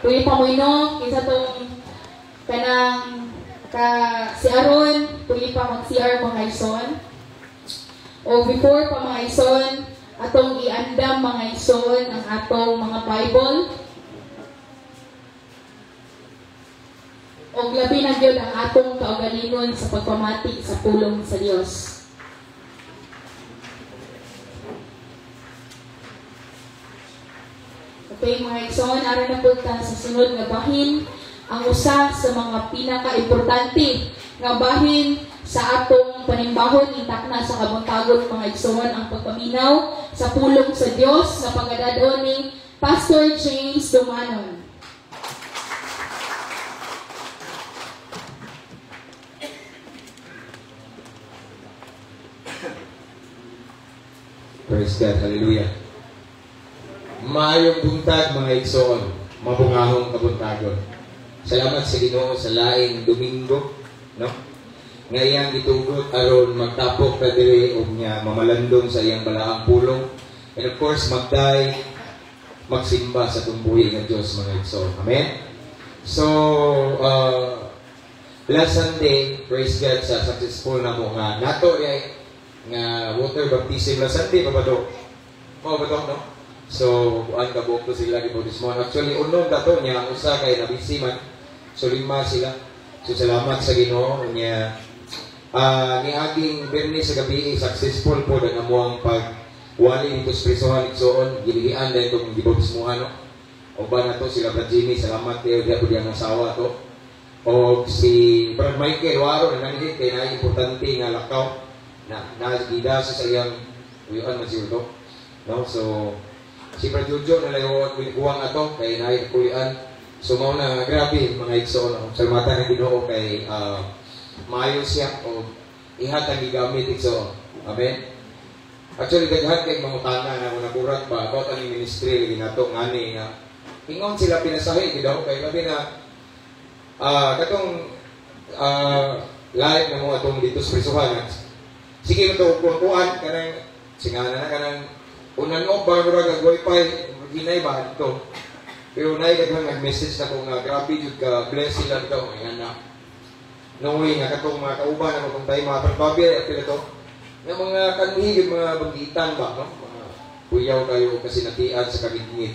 Tuloy pa mo ino, kinsa tong kanang si Aaron, tuloy pa mag-CR mga ison. O before pa mga ison, atong iandam mga ison ang atong mga Bible. O labi na gyud ang atong kaugalingon sa pagpamati sa pulong sa Dios. Okay, mga ison, aron na punta sa sunod nga bahin, ang usa sa mga pinaka-importante nga bahin sa atong panimbahon intak na sa kabuntagon mga ison ang pagpaminaw sa pulong sa Dios sa pagdadon ni Pastor James Dumanon. Praise God, hallelujah. Maayong buntag mga igsoon, mabungahong kabuntagon. Salamat sa Ginoo sa laing Domingo, no? Nga iyang gitugot aron magtapok na diri og nya mamalandong sa iyang balaang pulong. And of course, magsimba sa tumbuhi ng Diyos mga igsoon. Amen? So, last Sunday, praise God sa successful na mo nga nato nga water baptism last Sunday, babado. Mao ba to, no? So, kuan kabuk to sila di this morning. Actually, unong dato niya ang usa kay nabisi man. So, 5 sila. So, salamat sa Ginoo niya. Niaging Bernie sa gabi, successful po ang amuang pagwali nito sa prisuhan igsoon. Gilihian dahil itong gibobismuhan, no? O ba na to sila Brad Jimmy, salamat kayo diya po diyang asawa to. O si Brad Michael Waro na nanigit kay na importante nga lakaw na nagida sa iyang uyuan man siya to. No? So, si Brad Jojo na layawat kuwang ato kay naay kulian. So mao na grabe mga igsoon. Salamatan ng Ginoo kay maayo siya o ihatag gigamit igsoon. Amen. Actually daghan kay mangutana na kung naburat ba about aning ministry lagi nato ngani nga ingon sila pinasahi gid daw kay labi na katong live na mo atong dito sa prisuhan. Sige mo to kuan kanang singana na kanang unan o barura ga wifi ginay ba ito. Pero naidaghan nag-message na ko nga grabe jud ka bless sila daw ayan na. Knowing nga katong mga kauban na kung tayo mga perbabi at ito. Nga mga kanhi yung mga bagitan ba, no? Mga kuyaw kayo kasi natian sa kanitngit.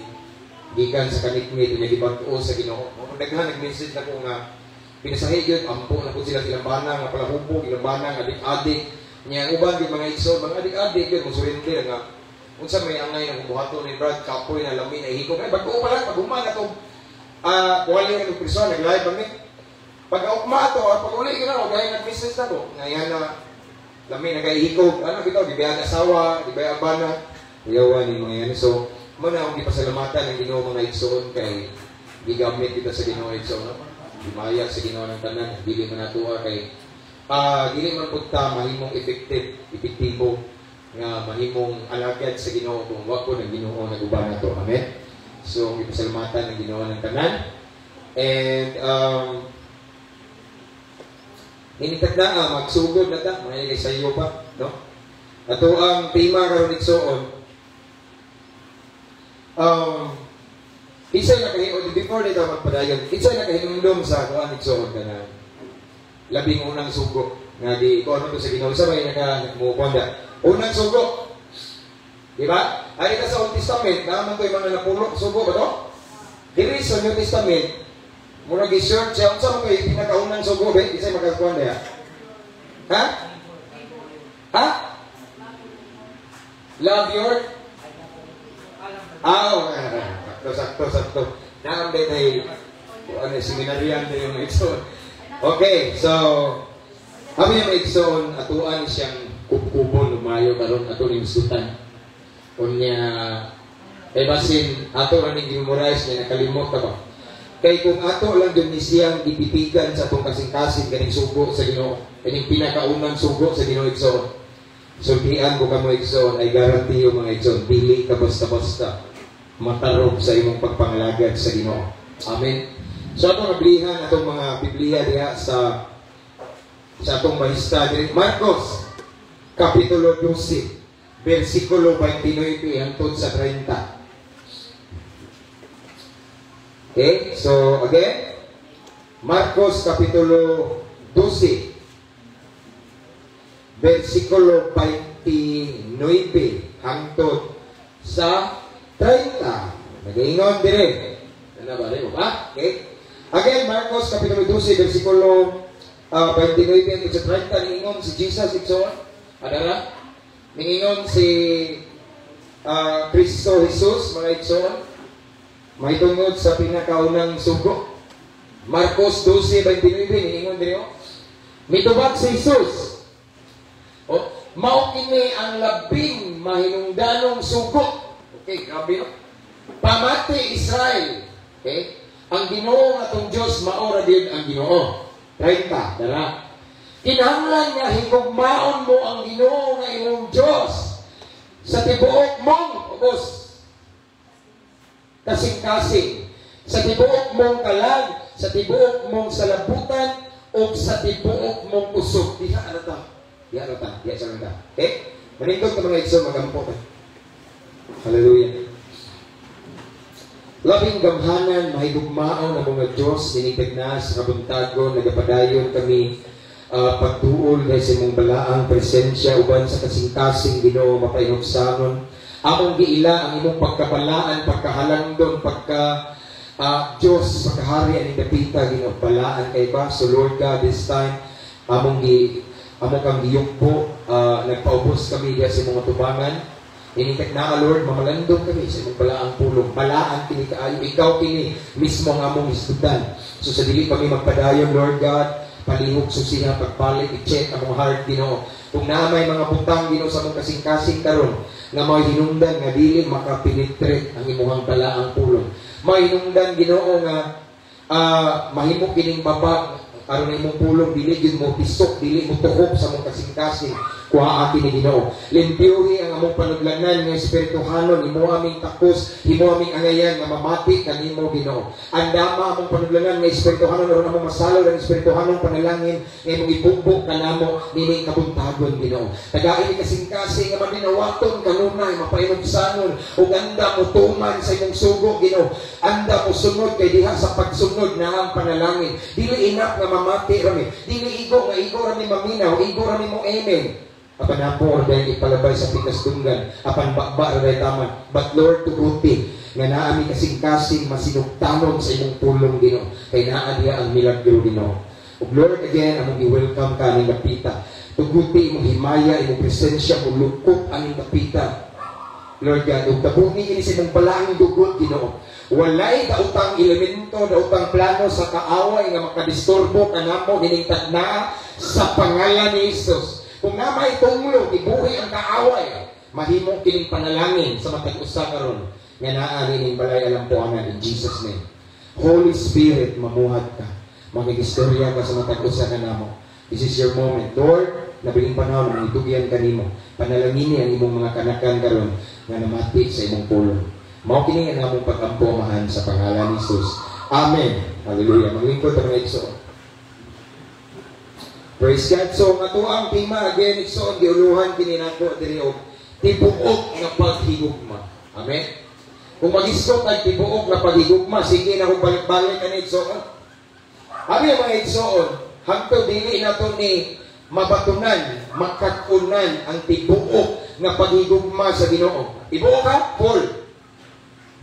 Gikan sa kanitngit unya gibag-o sa Ginoo. Daghan nag-message na ko nga pinasahi yun, ampo na po sila kilambana nga pala hubog, kilambana nga adik-adik. Nya uban di mga igsoon, mga adik-adik yun, musurintir nga unsa may angay ng buhaton ni Brad kapoy na lami na ihikog ay bago pa lang pag uma na to wali ng prison nag-live kami pag uma to pag uli gina gaya nag-business na to ngayon na lami nag-ihikog ano bitaw gibayad asawa gibayad bana uyawan ni mga yan so muna akong gipasalamatan ng Ginoo mga igsoon kay gigamit kita sa Ginoo igsoon gimaya sa Ginoo ng tanan dili man natuwa kay dili man pugta mahimong epektibo nga mahimong alagad sa Ginoo kung wa ko ng Ginoo naguban nato. Amen. So gipasalamatan ng Ginoo ng tanan. And hinitag na magsugod na ta mga sa iyo pa, no? Ato ang tema karon igsoon. Isa na kahinom before nito magpadayon. Isa na kahinumdum sa kuan igsoon kana. Labing unang sugo nga di ko ano to sa Ginoo sa may nagmukonda. Unang sugo. Di ba? Ay ka sa Old Testament, naman ko yung mga napulok sugo ba to? Diri sa New Testament, mura gi-search siya, unsa mo kayo pinakaunang sugo ba? Isa'y magkakuan na ya? Ha? Ha? Love your? Sakto. Naambe tayo, seminaryan na yung Exxon. Okay, so, kami yung Exxon, atuan siyang kupon lumayo karon ato ning sutan unya kay basin ato ra ning memorize na nakalimot ka ba kay kung ato lang gyud ni siyang ipitigan sa atong kasing-kasing kaning sugo sa Ginoo kaning pinakaunang sugo sa Ginoo igsoon sultian ko kamo igsoon ay garantiyo mga igsoon dili ka basta-basta matarog sa imong pagpangalagad sa Ginoo. Amen. So atong nablihan atong mga Biblia diha sa atong mahista diri Marcos Kapitulo 12, versikulo 29 hangtod sa 30. Okay? So, again, Marcos Kapitulo 12, versikulo 29 hangtod sa 30. Nag-ingon dire. Ano ba rin mo ba? Okay? Again, Marcos Kapitulo 12, versikulo 29 hangtod sa 30. Ningingon si Jesus, ikson. Adara? Ningingon si Kristo Jesus, mga ikson. May tungod sa pinakaunang sugo. Marcos 12:29 ningingon dire. Mitubag si Jesus. Mao kini ang labing mahinungdanong sugo. Okay, grabe no? Pamati Israel. Okay? Ang Ginoo nga atong Dios mao ra din ang Ginoo. 30, dara. Kinahanglan nga higugmaon mo ang Ginoo nga imong Dios sa tibuok mong ubos. Kasing-kasing. Sa tibuok mong kalag, sa tibuok mong salabutan, o sa tibuok mong usok. Diha arata. Diha arata. Diha arata. Okay? Manindot ka mga igsoon, magampot. Hallelujah. Labing gamhanan, mahigugmaon ang mga Diyos, dinitag na sa kabuntagon, nagapadayon kami pagtuol dahil sa imong balaang presensya, uban sa kasing-kasing Ginoo mapayinugsanon. Among giila ang imong pagkabalaan, pagkahalangdon, Diyos, pagkahari ang dapita, Ginoo, balaan kay ba? So Lord God, this time, among kang giyugpo, nagpaubos kami diya sa imong tubangan. Initak na, Lord, mamalandong kami sa imong balaang pulong. Balaan kini kaayo, ikaw kini mismo ang among isdutan. So sa dili kami magpadayon, Lord God, palihog susiha, pagpalit, i-check ang mga heart, Ginoo. Kung naamay mga butang, Ginoo, sa mong kasing-kasing karon, nga may hinungdan, nga dili makapenetrate ang imuhang balaang pulong. May hinungdan, Ginoo, nga mahimo kining babag, aron na imong pulong, dili yun mo pisok, dili mo tuhok sa mong kasing-kasing, kuha atin ni Ginoo. Limpyuhi ang among panuglanan ng espirituhanon, imo aming takos, imo aming angayan nga mamati kanimo, Ginoo. Andama among panuglanan ng espirituhanon, aron among masalo ng espirituhanon panalangin nga imong ibugbog kanamo nining kabuntagon, Ginoo. Tagain ni kasing-kasing nga maninawaton kanunay mapainugsanon ug anda mo tuman sa imong sugo, Ginoo. Anda mo sunod kay diha sa pagsunod na ang panalangin. Dili enough nga mamati rami, dili igo rami maminaw, igo rami mo amen. Apan napo dahil ipalabay sa pikasdunggan, apan bakba ray taman. But Lord, tuguti nga naa mi kasing-kasing masinugtanon sa imong pulong, Ginoo. Kay naa diha ang milagro, Ginoo. Ug Lord, again, among i-welcome ka ning kapita. Tuguti imong himaya, imong presensya, mo lukop aning kapita. Lord God, ug tabuni kini sa imong balaang dugot, Ginoo. Walay daotang elemento, daotang plano sa kaaway nga makadisturbo kanamo nining tadna sa pangalan ni Jesus. Kung na may tunglo, ibuhi ang kaaway, mahimo kining panalangin sa matag usa karon nga naa ning balay alampuanan in Jesus name. Holy Spirit, mamuhat ka. Magigistorya ka sa matag usa kanamo. This is your moment. Lord, nabiling panahon na itugyan kanimo. Panalangini ang imong mga kanakan karon nga namati sa imong pulong. Mao kini nga namong pag-ampuamahan sa pangalan ni Jesus. Amen. Hallelujah. Maglingkod ang mga igsoon. Praise God. So, nga ang tema, again, igsoon, giuluhan kini nako diri og tibuok nga paghigugma. Amen. Kung mag-isot ay tibuok nga paghigugma, sige na kung balik-balik ka na igsoon. Abi mga igsoon, hangtod dili na to ni mabatunan, makakunan ang tibuok nga paghigugma sa Ginoo. Tibuok ka? Full.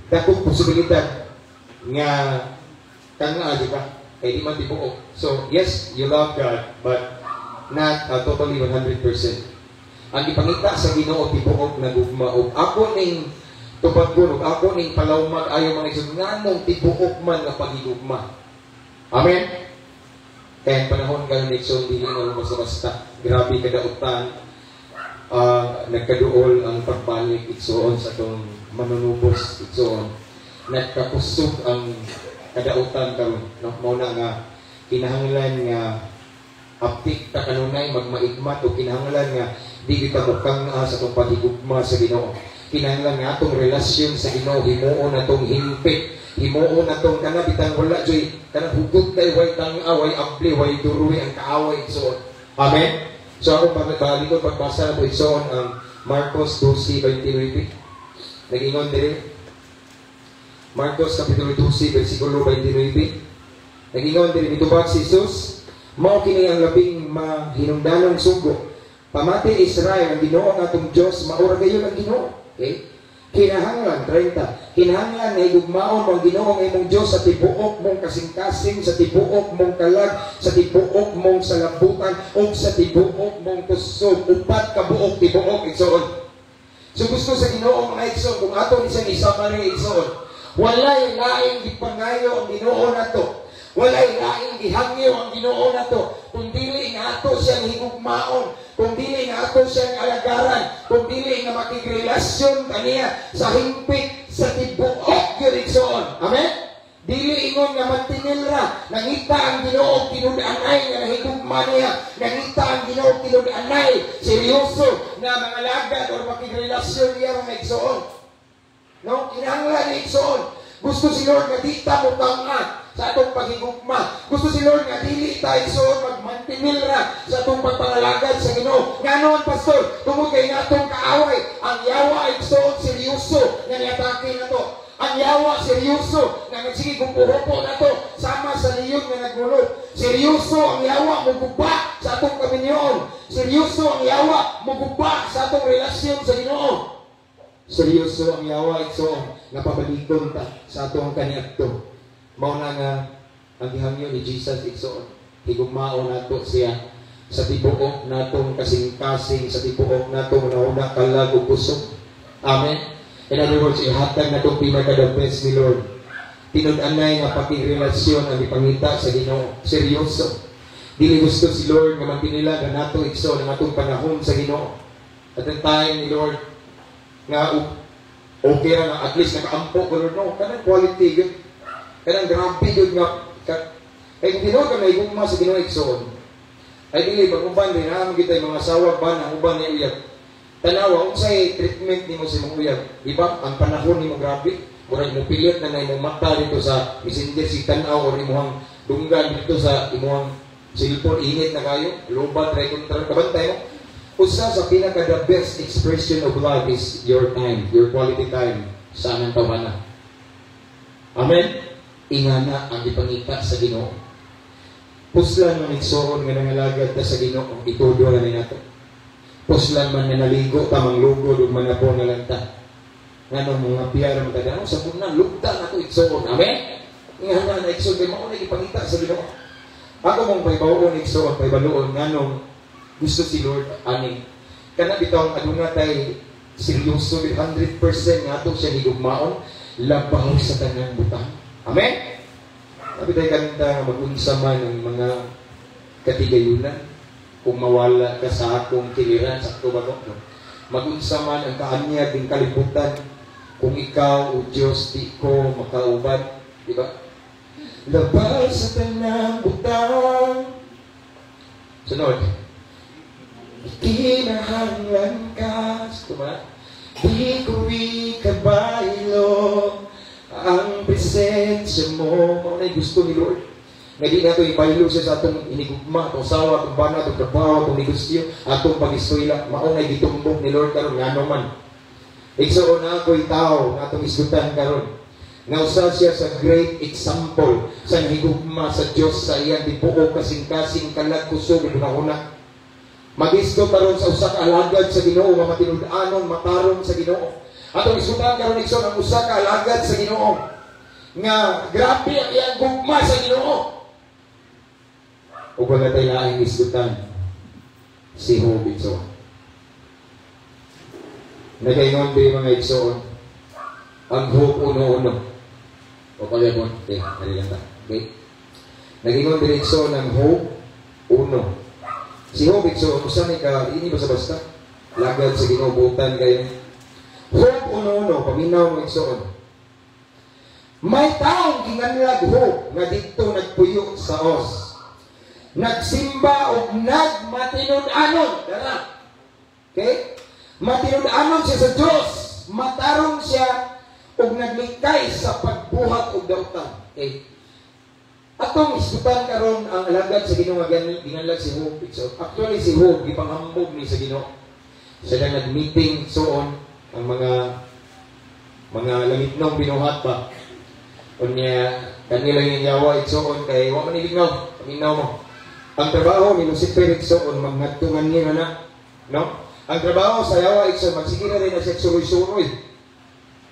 Dakong posibilidad nga kanga, di ba? Kaya di man tibuok. So, yes, you love God, but not totally 100%. Ang ipangita sa Ginoo tibuok na gugma. O ako ning tupad-gun, o ako ning palawmag, ayaw mga isang nganong tibuok man na paghigugma. Amen? Kaya panahon ka ng Nixon, hindi na basta-basta. Grabe kadautan. Nagkaduol ang pagbalik itsoon sa itong manunubos itsoon. Nagkakusog ang kadautan karon, no? Mauna nga kinahanglan nga aptik ta kanunay magmaigmat o kinahanglan nga di kita mukang sa itong paghigugma sa Ginoo. Kinahanglan nga atong relasyon sa Ginoo himuon atong himpit, himuon atong kana bitang wala joy kana hugod kay way tang-away abli way duruwi ang kaaway so. Amen. So ako pagbalik pagbasa na po ison ang Marcos 12:29. Nagingon diri Marcos Kapitulo 12, versikulo 29. Nagingon din mitubag si Jesus, mao kini ang labing mahinungdanong sugo. Pamati Israel ang Ginoo nga atong Dios, maura gayon ang Ginoo. Okay? Kinahanglan 30. Kinahanglan nga igugmaon mo ang Ginoo nga imong Dios sa tibuok mong kasing-kasing, sa tibuok mong kalag, sa tibuok mong salabutan, o sa tibuok mong kusog. Upat ka buok tibuok igsoon. So gusto sa Ginoo mga igsoon, kung ato ni siyang isama rin igsoon, walay laing gipangayo ang Ginoo nato. Walay laing gihangyo ang Ginoo nato. Kung dili nga ato siyang higugmaon, kung dili nga ato siyang alagaran, kung dili nga makigrelasyon kaniya sa hingpit sa tibuok yuriksoon. Amen? Dili ingon nga mantinilra, nangita ang Ginoo tinud-anay nga nahigugma niya, nangita ang Ginoo tinud-anay, seryoso nga mga lagad o makigrelasyon niya mga igsoon. No? Kinahanglan ni igsoon. Gusto si Lord nga di ta mo tanga sa atong paghigugma. Gusto si Lord nga dili tayo igsoon magmantinilra sa atong pagpangalagad sa Ginoo. Nganoon, pastor, tungod kay natong kaaway, ang yawa igsoon seryoso nga niatake na to. Ang yawa seryoso nga nagsige gumpuhopo na to sama sa liyon nga nagmulot. Seryoso ang yawa muguba sa atong kaminyoon. Seryoso ang yawa muguba sa atong relasyon sa Ginoo. Seryoso ang yawa igsoon nga pabalikon ta sa atong kaniadto. Mao na nga ang gihangyo ni Jesus igsoon. Higugmao nato siya sa tibuok natong kasing-kasing, sa tibuok natong nauna kalag ug kusog. Amen. In other words, ihatag na itong pinaka-the-best ni Lord. Tinud-anay nga pakirelasyon ang ipangita sa Ginoo. Seryoso. Dili gusto si Lord nga mantinila na nato igsoon ang atong panahon sa Ginoo. At the time ni Lord nga okay na nga, at least nakaampo ko Lord, no, kanang quality yun. Kanang grabe yun nga. Kaya kung Ginoo ka na igugma sa Ginoo igsoon, ay dili, pag-uban rin, naman kita yung mga asawa ba na uban na uyag. Tanawa, kung sa'y treatment ni mo sa mga uyag, diba? Ang panahon ni mo grabe. Murag mo pilit na na imong mata dito sa messenger si tanaw o imuhang dunggan dito sa imuhang cellphone, init na kayo, lobat, rekontra, kabantay mo. Usa sa pinaka-the best expression of love is your time, your quality time sa anang tawanan. Amen? Ingana ang ipangita sa Ginoo. Puslan man igsoon nga nangalagad ta sa Ginoo, itudo na nato. Puslan man nga naligo ta manglugod ug manapon nga lanta. Nganong mga piyara magdadaan sa punan lugta nato igsoon. Amen? Ingana na igsoon kay mao na ipangita sa Ginoo. Ako mong paybawon igsoon, paybaluon nganong gusto si Lord ani. Kana bitaw aduna tay seryoso 100% nga ato siya higugmaon labaw sa tanang butang. Amen. Sabi tayo kanita mag-unsa man ang mga katigayunan kung mawala ka sa akong kiliran sa akong bago. Mag-unsa man ang kaanyag ng kalibutan kung ikaw o Diyos di ko makaubad. Diba? Labaw sa tanang butang. Sunod. Kinahanglan ka, diba? Di ko ikabaylo ang presensya mo. Ano na gusto ni Lord? Nga di nato ibaylo siya sa atong inigugma, atong sawa, atong bana, atong trabaho, atong negosyo, atong pag-iskwela. Mao na gitumbok ni Lord karon nga naman. Igsoon na ako'y tao nga atong isgutan karon. Nga usa siya sa great example sa nahigugma sa Dios sa iyang tibuok kasing-kasing kalag kusog una-una. Mag-isgo karon sa usa ka alagad sa Ginoo nga matinud-anon mataron sa Ginoo. Atong isutan karon igsoon ang usa ka alagad sa Ginoo nga grabe ang iyang gugma sa Ginoo. Ug wala tay laing isgutan si Job igsoon. Nagaingon di mga igsoon ang Job 1:1. O pagyapon, okay, lang ta. Okay. Nagingon di igsoon ang Job 1. Si Job, so, usan ka, ini basta-basta. Lagad sa ginubutan kayo. Job, uno-uno, paminaw mo igsoon. May taong ginganlag Job, nga dito nagpuyo sa os. Nagsimba o nagmatinud-anon. Dara. Okay? Matinud-anon siya sa Diyos. Matarong siya o naglikay sa pagbuhat o dautan. Okay? Atong isgutan karon ang alagad sa Ginoo nga ginganlag si Job. So, actually si Job gipanghambog ni sa Ginoo. Sila nag-meeting soon ang mga lamitnong binuhat pa. Unya, kanila yung yawa itsoon kay wa man ilingaw, paminaw mo. Ang trabaho ni Lucifer itsoon, magnatungan niya na, no? Ang trabaho sa yawa itsoon, magsige na rin na siya suroy-suroy.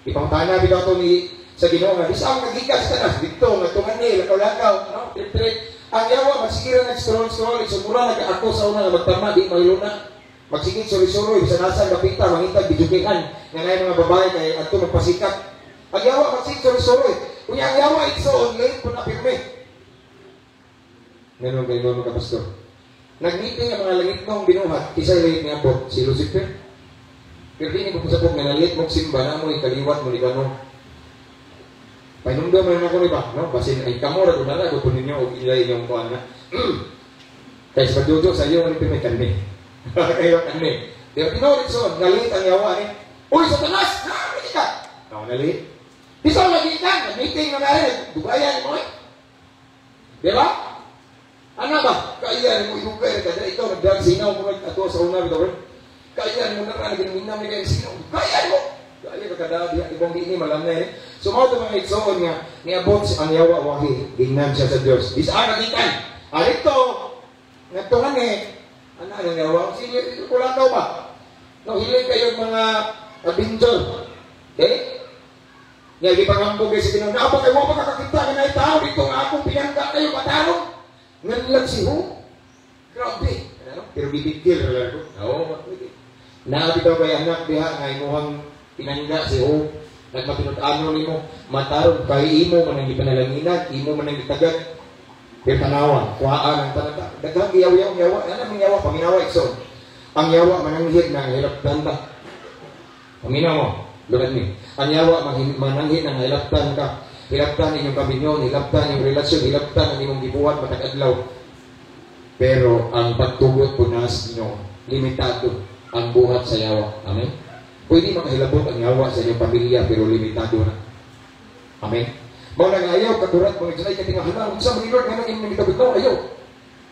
Ipangtana bitaw to ni sa Ginoo nga, isang nagikas ka na, dito, natungan niya, lakaw-lakaw, no? Trip-trip. Ang yawa, magsige na nag-scroll-scroll, isumura nag-ako sa una nga magtama, di mahiluna. Magsigit suroy-suroy, bisa nasa kapita, mangitag, bidukihan, nga ngayon mga babae kay ato magpasikat. Ang yawa, magsigit suroy-suroy. Kung ang yawa, itsoon, late po na pirme. Ngayon kayo mga kapastor. Nag-meeting ang mga langit mong binuhat, kisay late nga po, si Lucifer. Pero di niyo po sa po, nga nalit mong simba na mo, ikaliwat mo, ikano. Painumdo mo na ako ni ba, no? Basin, ay kamura, kung nala, kung ninyo, o ilay yung kuhan na. Kaya sa pagdudo, sa iyo, may kami. Kayo kami. Pero tinulit so, nalit ang yawa ni. Uy, Satanas! Nakakit ka! No, nalit. Di sa lagi ka, nag-meeting na narin, dugayan mo eh. Di ba? Ano ba? Kaya mo ilugay ka. Ikaw, nagdagang sinaw mo ato sa una, bitaw. Kaya mo na nag-minam ni kayo sinaw. Kaya mo! Kaya ka kadabi, ibang di ini, malam na eh. So, mga ito mga itsoon nga, niabot ang yawa, wahi, gingnan siya sa Diyos. Di sa nagitan. Alito, nagtungan eh, ano ang yawa? Sige, kulang daw ba? No, hiling kayo mga adventure. Okay? Nga, di pangambog kayo sa Ginoo. Naapa kayo, wapa kakakita ka na itao. Dito nga akong pinangga kayo, matarong. Ngan lang si Hu. Grabe. Ano? Pero bibigil. Oo, magbigil. Naabitaw kayo anak diha, nga imuhang pinangga si Hu. Nagmapinut-ano ni mo. Matarong, kaya imo manang ipanalanginan, imo manang itagan. Pero tanawa, kuhaan ang tanata. Daghang iyaw-yaw, yawa. Ano ang yawa? Paminawa, ikson. Ang yawa, mananghid na hirap danda. Paminawa, lulad ni. Ang yawa, mananghid na hilaptan ka. Hilaptan inyong kabinyon, hilaptan inyong relasyon, hilaptan ang inyong gibuhat, matag-adlaw. Pero ang pagtugot po nas inyo, limitado ang buhat sa yawa. Amen? Pwede makahilabot ang yawa sa inyong pamilya, pero limitado na. Amen? Mau nang ayaw, katurat, mga dyan ay katingahanan. Sa mga Lord, nga nang inyong itabot ko, ayaw.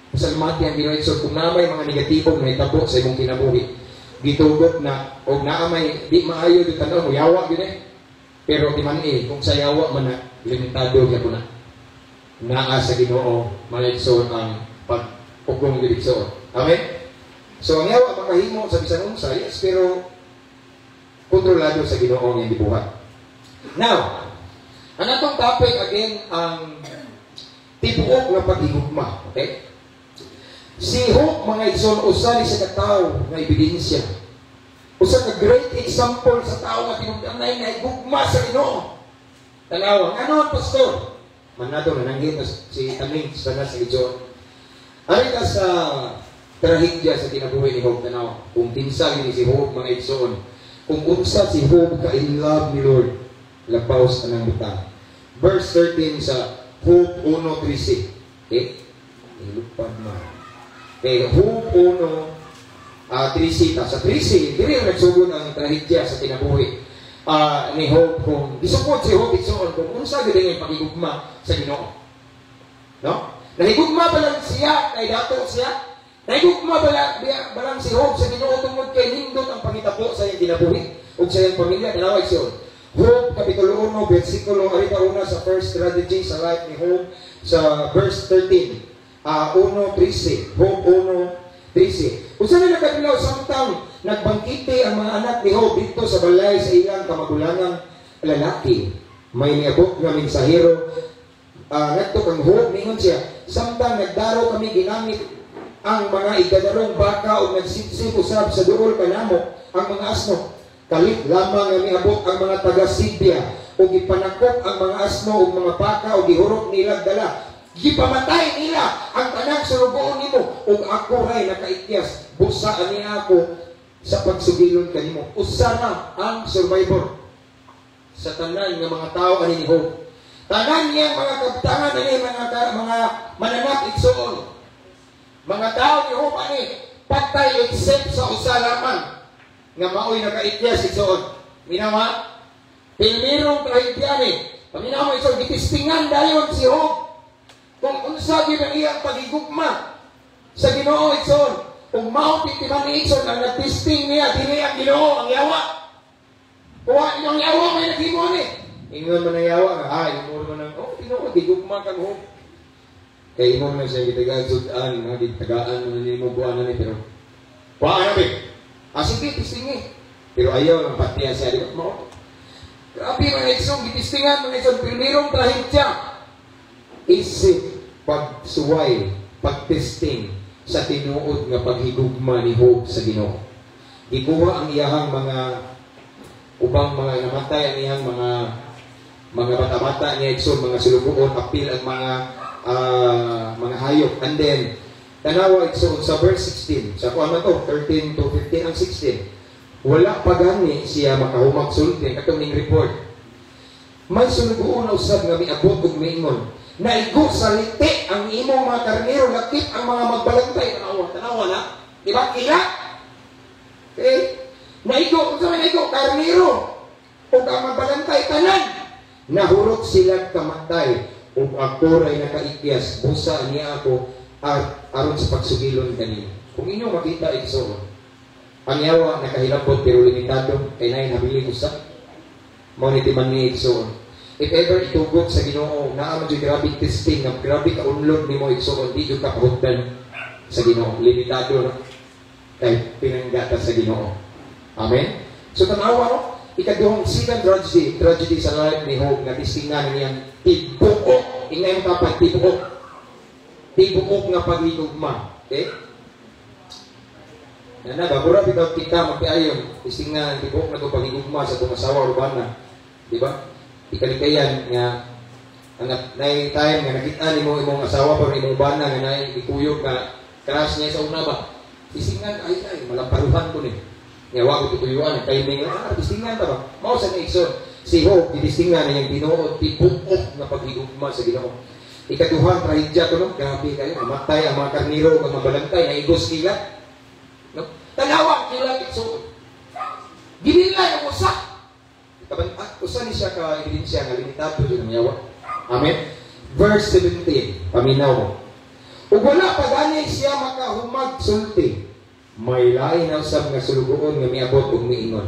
Pasalamati ang Ginoon. So, kung naamay mga negatibong na itabo sa imong kinabuhi, gitugot na, o naamay, di maayo yung tanaw mo, yawa yun eh. Pero di man kung sa yawa man na, limitado niya po na. Naa sa Ginoo, malikson ang pag-ugong direksyon. Amen? So, ang yawa, makahimo sa bisan unsa, yes, pero kontrolado sa Ginoo ang dibuhat. Now, ang atong topic again ang tibuok nga paghigugma. Okay? Si Job, mga igsoon, usa ni sa katao nga ebidensya. Usa ka great example sa tao nga tinugdanay nga higugma sa Ginoo. Tanawa, ano ang pastor? Manado na nanggit si Taning sa nasa igsoon. Ari ka sa trahedya sa kinabuhi ni Job, tanawa. Kung tinsag ni si Job, mga igsoon, kung unsa si Job ka in love ni Lord, labaws anang butang. Verse 13 sa Job 1:13. Okay? Ilupad na. Okay, Job 1:13. Sa 13, dili ang nagsugod ang trahedya sa kinabuhi ni Job kung isukod si Job itsoon kung unsa gid ang pagigugma sa Ginoo. No? Nahigugma ba lang siya kay dato siya? Nahigugma ba lang si Job sa Ginoo tungod kay nindot ang pangitapo sa iyang kinabuhi ug sa iyang pamilya? Dalawa isyon. Job, Kapitulo 1, versikulo, arita una sa first strategy sa life ni Job, sa verse 13, 1:13, Job 1:13. Kung saan na nagkabilaw, samtang nagbangkiti ang mga anak ni Job dito sa balay sa ilang kamagulangang lalaki. May niabot na mensahero, nagto kang Job, ningon siya, samtang nagdaro kami ginamit ang mga igadarong baka o nagsipsip usab sa duol kanamo ang mga asno. Kalit lamang nga miabot ang mga taga-Sibya o gipanakop ang mga asno o mga baka o gihurot nila dala. Gipamatay nila ang tanang surugoon nimo o ako ray nakaikyas. Busaan niya ako sa pagsugilon kanimo. Usa na ang survivor sa tanan nga mga tao ani ni Job. Tanan niya mga kabtangan ani mga mananap igsoon. Mga tao ni Job ani patay except sa usa lamang nga maoy nakaikyas igsoon. Minawa, pilmirong trahedya ni. Paminawa igsoon, gitistingan dayon si Job. Kung unsa gyud ang iyang pagigugma sa Ginoo igsoon. Kung mao titiman ni igsoon ang nagtisting niya dili ang Ginoo ang yawa. Kuha ang yawa may naghimo ni. Ingon man nayawa nga, imo man nang, tinuod, gigugma kang Hope. Kaya imo man siya gitagaan, nga gitagaan mo na mo buwan na pero wala na ba? Sige, tistingi. Pero ayaw ng patiya siya, di ba? Grabe mga iksong, gitistingan mga iksong, pero mayroong trahedya. Isip, pagsuway, pagtesting sa tinuod nga paghigugma ni Hope sa Ginoo. Ikuha ang iyahang mga ubang mga namatay, ang iyahang mga bata-bata niya iksong, mga sulubuon, apil ang mga hayop. And then, tanawa iksong sa verse 16, sa kuha na to, 13 to 15 ang 16. Wala pa gani siya makahumag sulti katong ning report. May sulubuon na usab nga miabot ug miingon. Naigo sa liti ang imong mga karnero, lakip ang mga magbalantay. Tanawa na. Di ba? Kila? Okay? Naigo, kung saan naigo, karnero. O ang magbalantay, tanan. Nahurot sila kamatay. O ako ray nakaikyas. Busa niya ako aron sa pagsugilon kanina. Kung inyo makita ito, ang yawa nakahilapot pero limitado kay nay nabili ko sa monetiman ni ito. If ever itugot sa Ginoo, naa man jud grabe testing, nga grabe ka unlod nimo igsoon, di jud ka kahutdan sa Ginoo, limitado na kay pinanggata sa Ginoo. Amen. So tanawa no, ikaduhang second tragedy sa life ni Hope nga tistingan niyang tibuok, ingay mo kapag tibuok nga paghigugma. Okay? Na bagura bitaw kita magpiayon, tistingan tibuok na to paghigugma sa itong asawa urbana. Di ba? Ikalikayan nga nay time nga nakita nimo imong asawa pero imong bana nga nay ikuyog nga crush niya sa una ba isingan ay malamparuhan ko ni nga wa ko tuyuan timing distingan ta ba mao sa Nixon si Hope gidistingan niyang Ginoo tibuok nga paghigugma sa Ginoo. Ikaduhang trahedya to no, grabe kayo namatay ang mga karniro ug mga balantay na igos nila no, tanawa kila itso ginila ang usa usa ni siya ka ebidensya nga limitado jud ang yawa. Amen. Verse 17, paminaw. Ug wala pa gani siya makahumag sulti. May lain na usab nga sulugoon nga miabot ug miingon.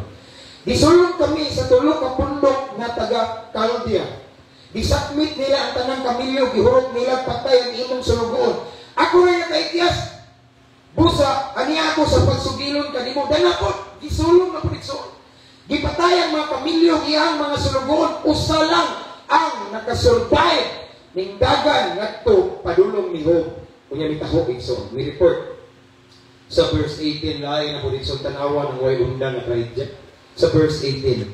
Gisulong kami sa tulo ka pundok nga taga Chaldia. Gisakmit nila ang tanang kamilyo, gihurot nila patay ang imong sulugoon. Ako ray nakaikyas. Busa ani ako sa pagsugilon kanimo danapot. Gisulong na pud igsoon. Gipatay ang mga pamilyo, iyang mga sulugoon, usa lang ang nakasurvive ning dagan ngadto padulong ni Hope. Kunya mitaho igsoon, mi report sa verse 18 lain na pud igsoon tanawa ng way undan na trahedya. Sa verse 18.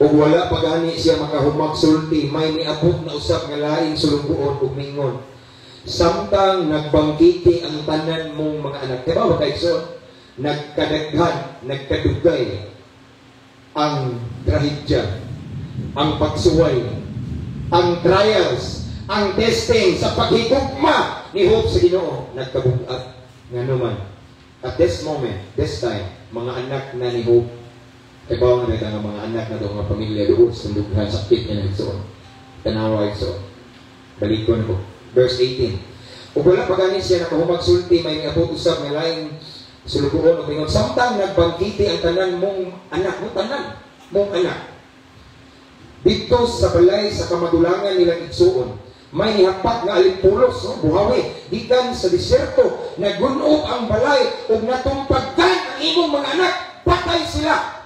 Ug wala pa gani siya makahumag sulti, may niabot na usab nga laing sulugoon ug mingon. Samtang nagbangkiti ang tanan mong mga anak. Diba ba igsoon? Nagkadaghan, nagkadugay ang trahedya, ang pagsuway, ang trials, ang testing sa paghigugma ni Hope sa Ginoo nagkabugat nga naman. At this moment, this time, mga anak na ni Hope, ibaw na rin ang mga anak na doon, mga pamilya doon, sundughan, sakit niya na igsoon. Tanawa igsoon. Balikon ko. Verse 18. Ug wala pa gani siya nakahumag sulti, may niabot usab nga laing sulugoon o mingon, samtang nagbangkiti ang tanan mong anak, mong anak. Dito sa balay, sa kamadulangan nilang igsuon, may nihapak nga alimpulos, no? Buhawi, gikan sa disyerto, nagunog ang balay, ug natumpagkan ang imong mga anak, patay sila.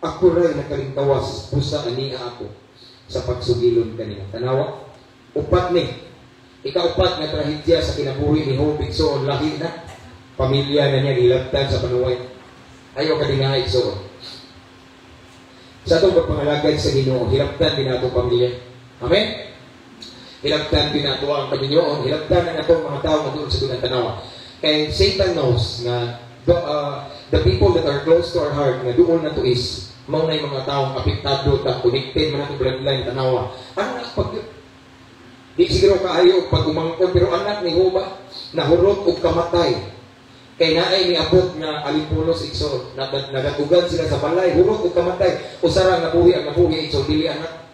Ako ray nakalimtawas, busa aniya ako sa pagsugilon kanina. Tanawa, upat ni, ikaupat nga trahedya sa kinabuhi ni Hope igsoon, lahi na. Pamilya na niya gilabtan sa panuway. Ayaw ka dinahig so. Sa itong pagpangalagad sa Ginoo, hilabtan din natong pamilya. Amen? Hilabtan din nato ang Panginoon. Hilabtan na natong mga tao na doon sa tunang tanawa. Kaya Satan knows na the people that are close to our heart, na doon na to is, maunay mga taong apektado, connected, man natong bloodline, tanawa. Ano na pag... Di siguro kaayo pag umangkon, pero anak ni Hoba, nahurot o kamatay. Kay naay niabot nga alimpulos igsoon, nagatugan sila sa balay, hurot o kamatay, usara nabuhi ang nabuhi igsoon, dili anak.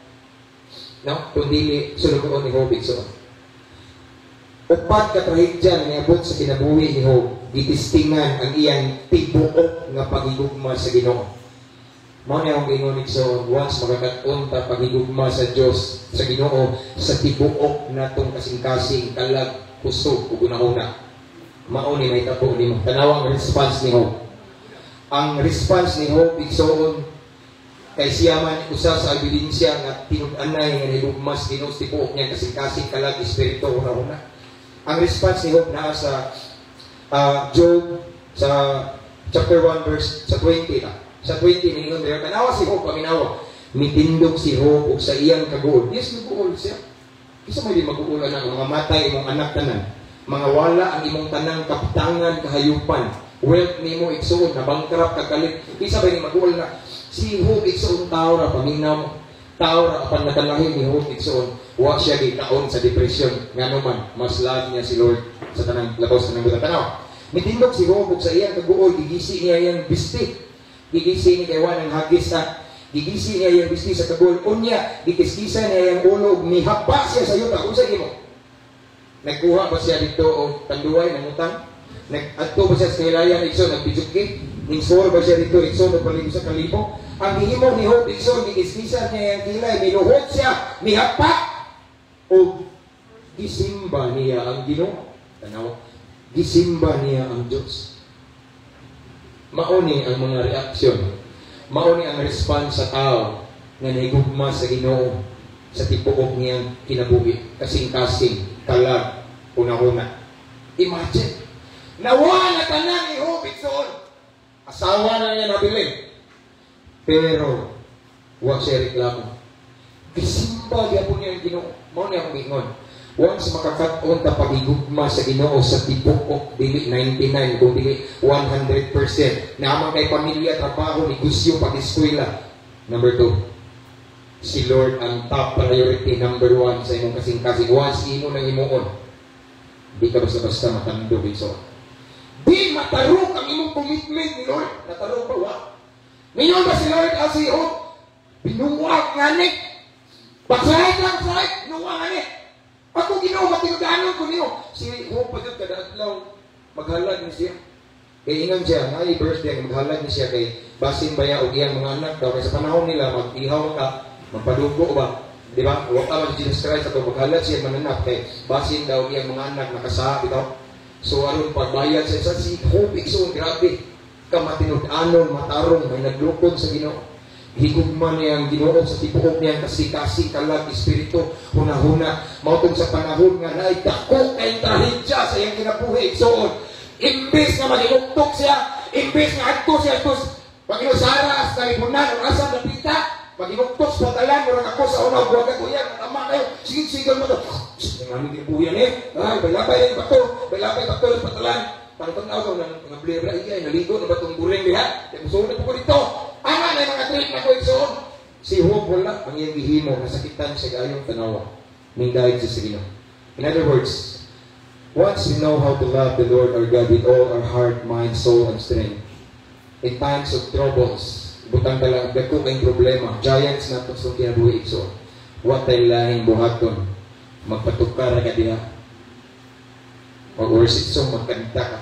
No? Kung dili, sulugoon ni Hope igsoon. Upat ka trahedya na niabot sa kinabuhi ni Hope, gitistingan ang iyang tibuok nga pagigugma sa Ginoo. Mao ni ang ingon igsoon, once makakaton ta paghigugma sa Dios sa Ginoo sa tibuok natong kasing-kasing kalag kusog ug una-una. Mao ni mahitabo nimo. Tanawang response ni Hope. Ang response ni Hope igsoon kay siya man usa sa ebidensya nga tinud-anay nga nahigugma sa Ginoo sa tibuok niya kasing-kasing kalag espiritu una-una. Ang response ni Hope naa sa Job sa chapter 1 verse sa 20 na. Sa 20 ningon dayon tanawa si Job paminawa. Mitindog si Job ug sa iyang kaguol. Yes, naguol siya. Isa may di maguulan ang mga matay imong anak tanan. Mga wala ang imong tanang kapitangan kahayupan. Wealth nimo igsoon na bankrupt kagalit. Isa ba ni maguol na si Job igsoon tao ra paminaw. Tao ra apan nakalahi ni Job igsoon. Wa siya gikaon sa depression ngano man mas love niya si Lord sa tanang labos tanang butang tanaw. Mitindog si Job ug sa iyang kaguol gigisi niya iyang bisti. Gigisi ni kay ng hagis na gigisi niya yung bisti sa kagul unya gikiskisa niya yung ulo ug mihapa siya sa yuta unsa gimo nagkuha ba siya dito og tanduay ng utang nag-adto ba siya sa kahilayan igsoon nagbidjukit ning sor ba siya dito igsoon og palig sa kalibo ang gihimo ni Hope igsoon gikiskisa niya yung kilay miluhot siya mihapa og gisimba niya ang Ginoo tanaw gisimba niya ang Dios. Mauni ang mga reaksyon. Mauni ang response sa tao na nahigugma sa Ginoo sa tibuok niyang kinabuhi. Kasing-kasing, kalag, una-una. Imagine, nawala tanan ni Job igsoon. Asawa na niya nabilin. Pero, huwag siya reklamo. Gisimba gyapon niya ang Ginoo. Mauni ang ingon. Once makakaton ta paghigugma sa Ginoo sa tibuok dili 99 kung dili 100% naman kay pamilya, trabaho, negosyo, pag-eskwela. Number 2, si Lord ang top priority number 1 sa imong kasing-kasing. Once imo nang himuon, di ka basta-basta matandog iso. Di matarok ang imong commitment ni Lord. Natarok ba? Wa. Ngayon ba si Lord as si Job? Binuwag nganik. Baksahit lang, baksahit. Binuwag nganik. Ako Ginoo matinudanon ko niyo. Si Job pa jud kada adlaw maghalad ni siya. Kay ingon siya, ay birthday maghalad ni siya kay basin baya og iyang mga anak daw kay sa panahon nila mag-ihaw ka, magpadugo ba? Di ba? Wa ka man Jesus Christ ato maghalad siya mananap kay basin daw iyang mga anak nakasaha bitaw. So aron pagbayad sa si Job igsoon grabe. Kamatinud-anon matarong may naglukod sa Ginoo. Higugman niya ang Ginoo sa tibuok niya kasi kalag espiritu hunahuna mautong sa panahon nga naay dako kay trahedya sa iyang kinabuhi igsoon imbes nga magiluktok siya imbes nga adto siya tus paginusara sa lipunan o asa napita magiluktok sa patalan murag ako sa una buwag ako yan tama kayo sigil mo to ngayon gibuyan ay balabay balabay bato ng patalan pantong ako ng mga blera ay naligo na batong buring diha kaya musulit po dito ana na mga trip na ko igsoon. Si Job wala ang iyang gihimo nasakitan sa gayong tanawa ning dahil sa Ginoo. In other words, once we know how to love the Lord our God with all our heart, mind, soul, and strength, in times of troubles, butang talang dako kayong problema, giants na ito sa kinabuhi igsoon. What tayo lahing buhaton, magpatukar ka diha. Mag-worship song, magkanta ka.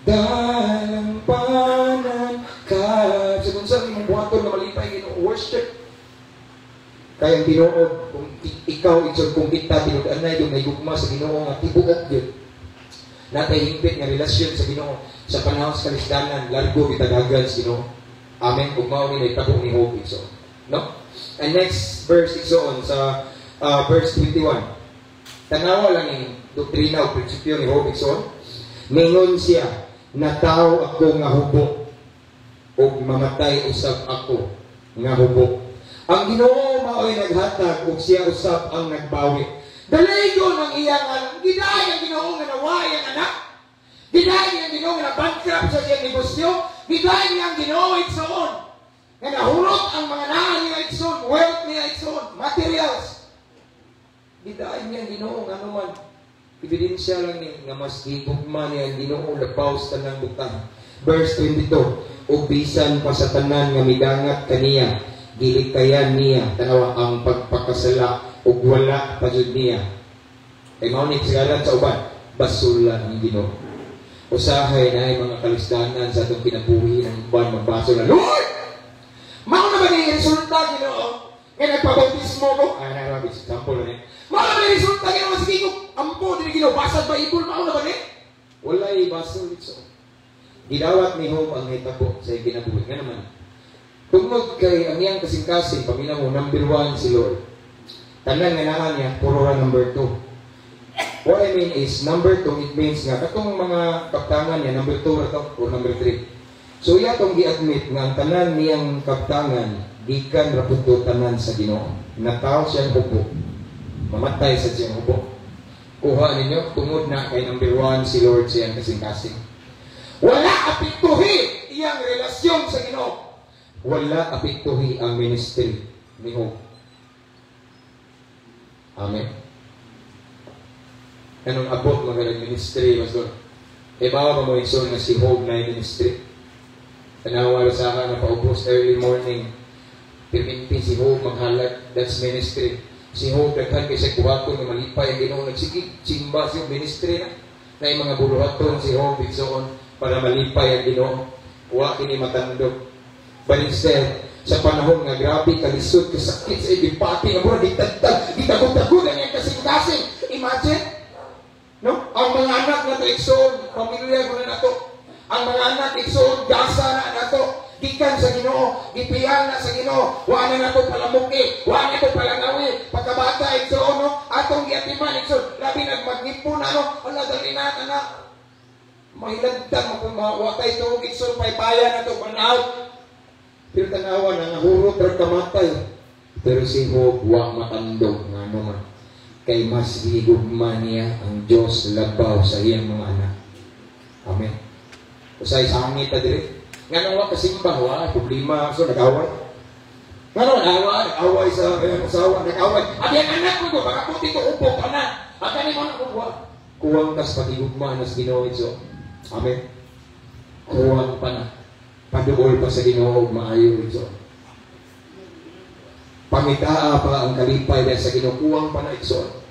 Dalampanan ka. So kung saan imong buhaton na malipay Ginoo worship. Kaya ang tinuod kung ikaw igsoon kung kita tinud-anay yung nahigugma sa Ginoo nga tibuok gyud. Natay hingpit nga relasyon sa Ginoo sa panahon sa kalisdanan largo bitagagan sa Ginoo. Amen. Kung mao ni nahitabo ni Job igsoon. No? And next verse igsoon sa verse 21. Tanawa lang yung doktrina o prinsipyo ni Job igsoon. Mingon siya na tao ako nga hubok o mamatay usab ako nga hubok. Ang Ginoo mao'y naghatag ug siya usab ang nagbawi. Daligon ang iyang anak. Giday ang Ginoo nga naway ang anak. Giday ang Ginoo nga bankrupt sa iyang negosyo. Giday ang Ginoo igsoon nga nahurot ang mga naa niya igsoon, wealth niya igsoon, materials. Giday niya ang Ginoo nga naman. Ebidensya lang ni nga mas gigugma niya ang Ginoo labaw sa tanang butang. Verse 22, ug bisan pa sa tanan nga midangat kaniya, gilikayan niya tanawa ang pagpakasala ug wala pa jud niya. Kay mao ni sigaran sa uban, basulan ang Ginoo. Usahay na ay mga kalisdanan sa atong kinabuhi ng uban magbasol na Lord! Mao may resulta, Ginoo. Kaya nagpabautismo ko. Ay, example na may resulta, Ginoo. Sige ko, ampo, din Ginoo. Basag ba ibol, mauna ba wala basol ito. Gidawat ni Job ang hitabo sa ginabuhi. Nga naman, tungod kay ang iyang kasing-kasing, paminaw mo, number 1 si Lord. Tanan nga naman niya, puro number 2. What I mean is, number 2, it means nga, katong mga kaptangan niya, number 2 na ito, or number 3. So, iya itong gi-admit nga ang tanan niyang kaptangan, gikan raputo tanan sa Ginoo. Nataw siyang hubo. Mamatay sa siyang hubo. Kuha ninyo, tungod na kay number 1 si Lord siyang kasing-kasing. Wala apektuhi iyang relasyon sa Ginoo. Wala apektuhi ang ministry ni Job. Amen. Anong abot mga ministry, Pastor? E bawa pa mo iso na si Job na ministry. Tanawa sa akin na paubos early morning. Pirminti si Job maghalat. That's ministry. Si Job naghan kay sa kuwato na malipay ang Ginoo nagsigig. Simba siya ministry na. Na yung mga buluhaton si Job igsoon para malipay ang Ginoo. Wa kini matandog. But instead, sa panahon nga grabe kalisod kasakit sa ibipati nga mura ditagtag, ditagod-tagodan niya kasing-kasing. Imagine, no? Ang mga anak na igsoon, pamilya ko na nato. Ang mga anak igsoon, gasa na nato. Gikan sa Ginoo, gipiyan na sa Ginoo. Wa na nato palamuki, wa na nato palangawi. Pagkabata igsoon, no? Atong giatiman igsoon, labi nagmagnipo na, no? Wala dali na, anak. Mahilagdan mo kung mawatay ito, igsoon, paypaya na ito, panaw. Pero tanawa na nahurot at kamatay. Pero si Job, wa matandog nga naman. Kay mas higugma niya ang Diyos labaw sa iyang mga anak. Amen. Usay sa hangit na dire. Nga nawa kasimba, wa, problema. So, nag-away. Nga nawa, nag-away sa asawa, nag-away. At yung anak mo, baka puti ko, upo pa na. At kanin mo na, wa. Kuwang kas patigugma nas Ginoo ito. Amen. Kuwang pa na. Paduol pa sa Ginoo maayo ito. Pangitaa pa ang kalipay dahil sa Ginoo kuwang pa na ito.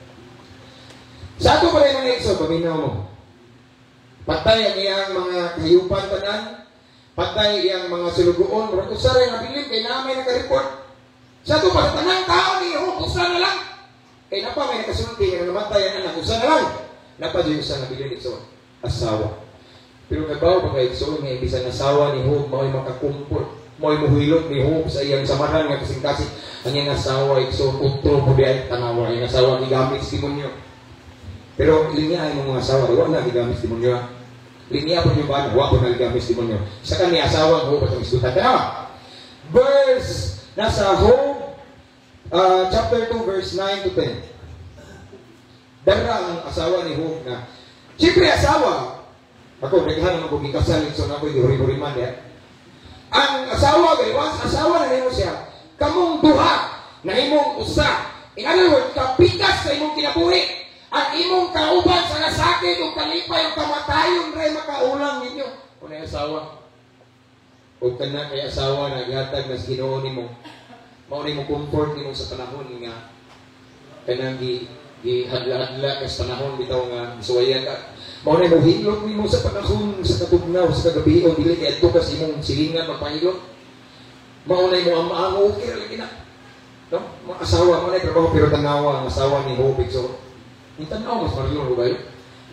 Sa ato pa rin mga ito, paminaw mo. Patay ang iyang mga kahiyupan tanan. Patay iyang mga sulugoon. Murag usa rin nabilin kay namin naka-report. Sa ato pa tanang tao ni Job, usa na lang. Kay napa may nakasulti nga namatay ang anak, usa na lang. Napa di usa nabilin ito. Asawa. Pero kabaw pa kay Igsoon nga ibisan asawa ni Job mao'y makakumpol. Mao'y muhilot ni Job sa iyang samahan nga kasing-kasing. Ang iyang asawa Igsoon utro mo diay tanawa. Ang asawa gigamit sa demonyo. Pero linya ay mga asawa, wa na gigamit sa demonyo. Linya po yung ba, wa po na gigamit sa demonyo. Sa kanya asawa Job atong isgutan. Tanawa. Verse nasa Job chapter 2 verse 9 to 10. Dara ang asawa ni Job na siyempre asawa. Ako, naghahan naman kung ikasalit so na ako'y huri-huriman ya. Ang asawa, once asawa na nimo siya, kamong duha na imong usa. In other words, kapikas sa imong kinabuhi. Ang imong kauban sa nasakit o kalipay o kamatayon rin makaulang ninyo. Kung na asawa, o ka na kay asawa na gatag na Ginoo nimo, maunay mo comfort nimo sa panahon nga kanang gihadla-hadla kas panahon bitaw nga suwayan ka. Maunay mo hilot nimo sa panahon sa katugnaw sa kagabi o dili kay adto kas imong silingan magpahilot. Maunay mo ang okay lagi na. No? Mga asawa mo na trabaho pero tanawa ang asawa ni Job so. Itanaw mas marilo ba yun?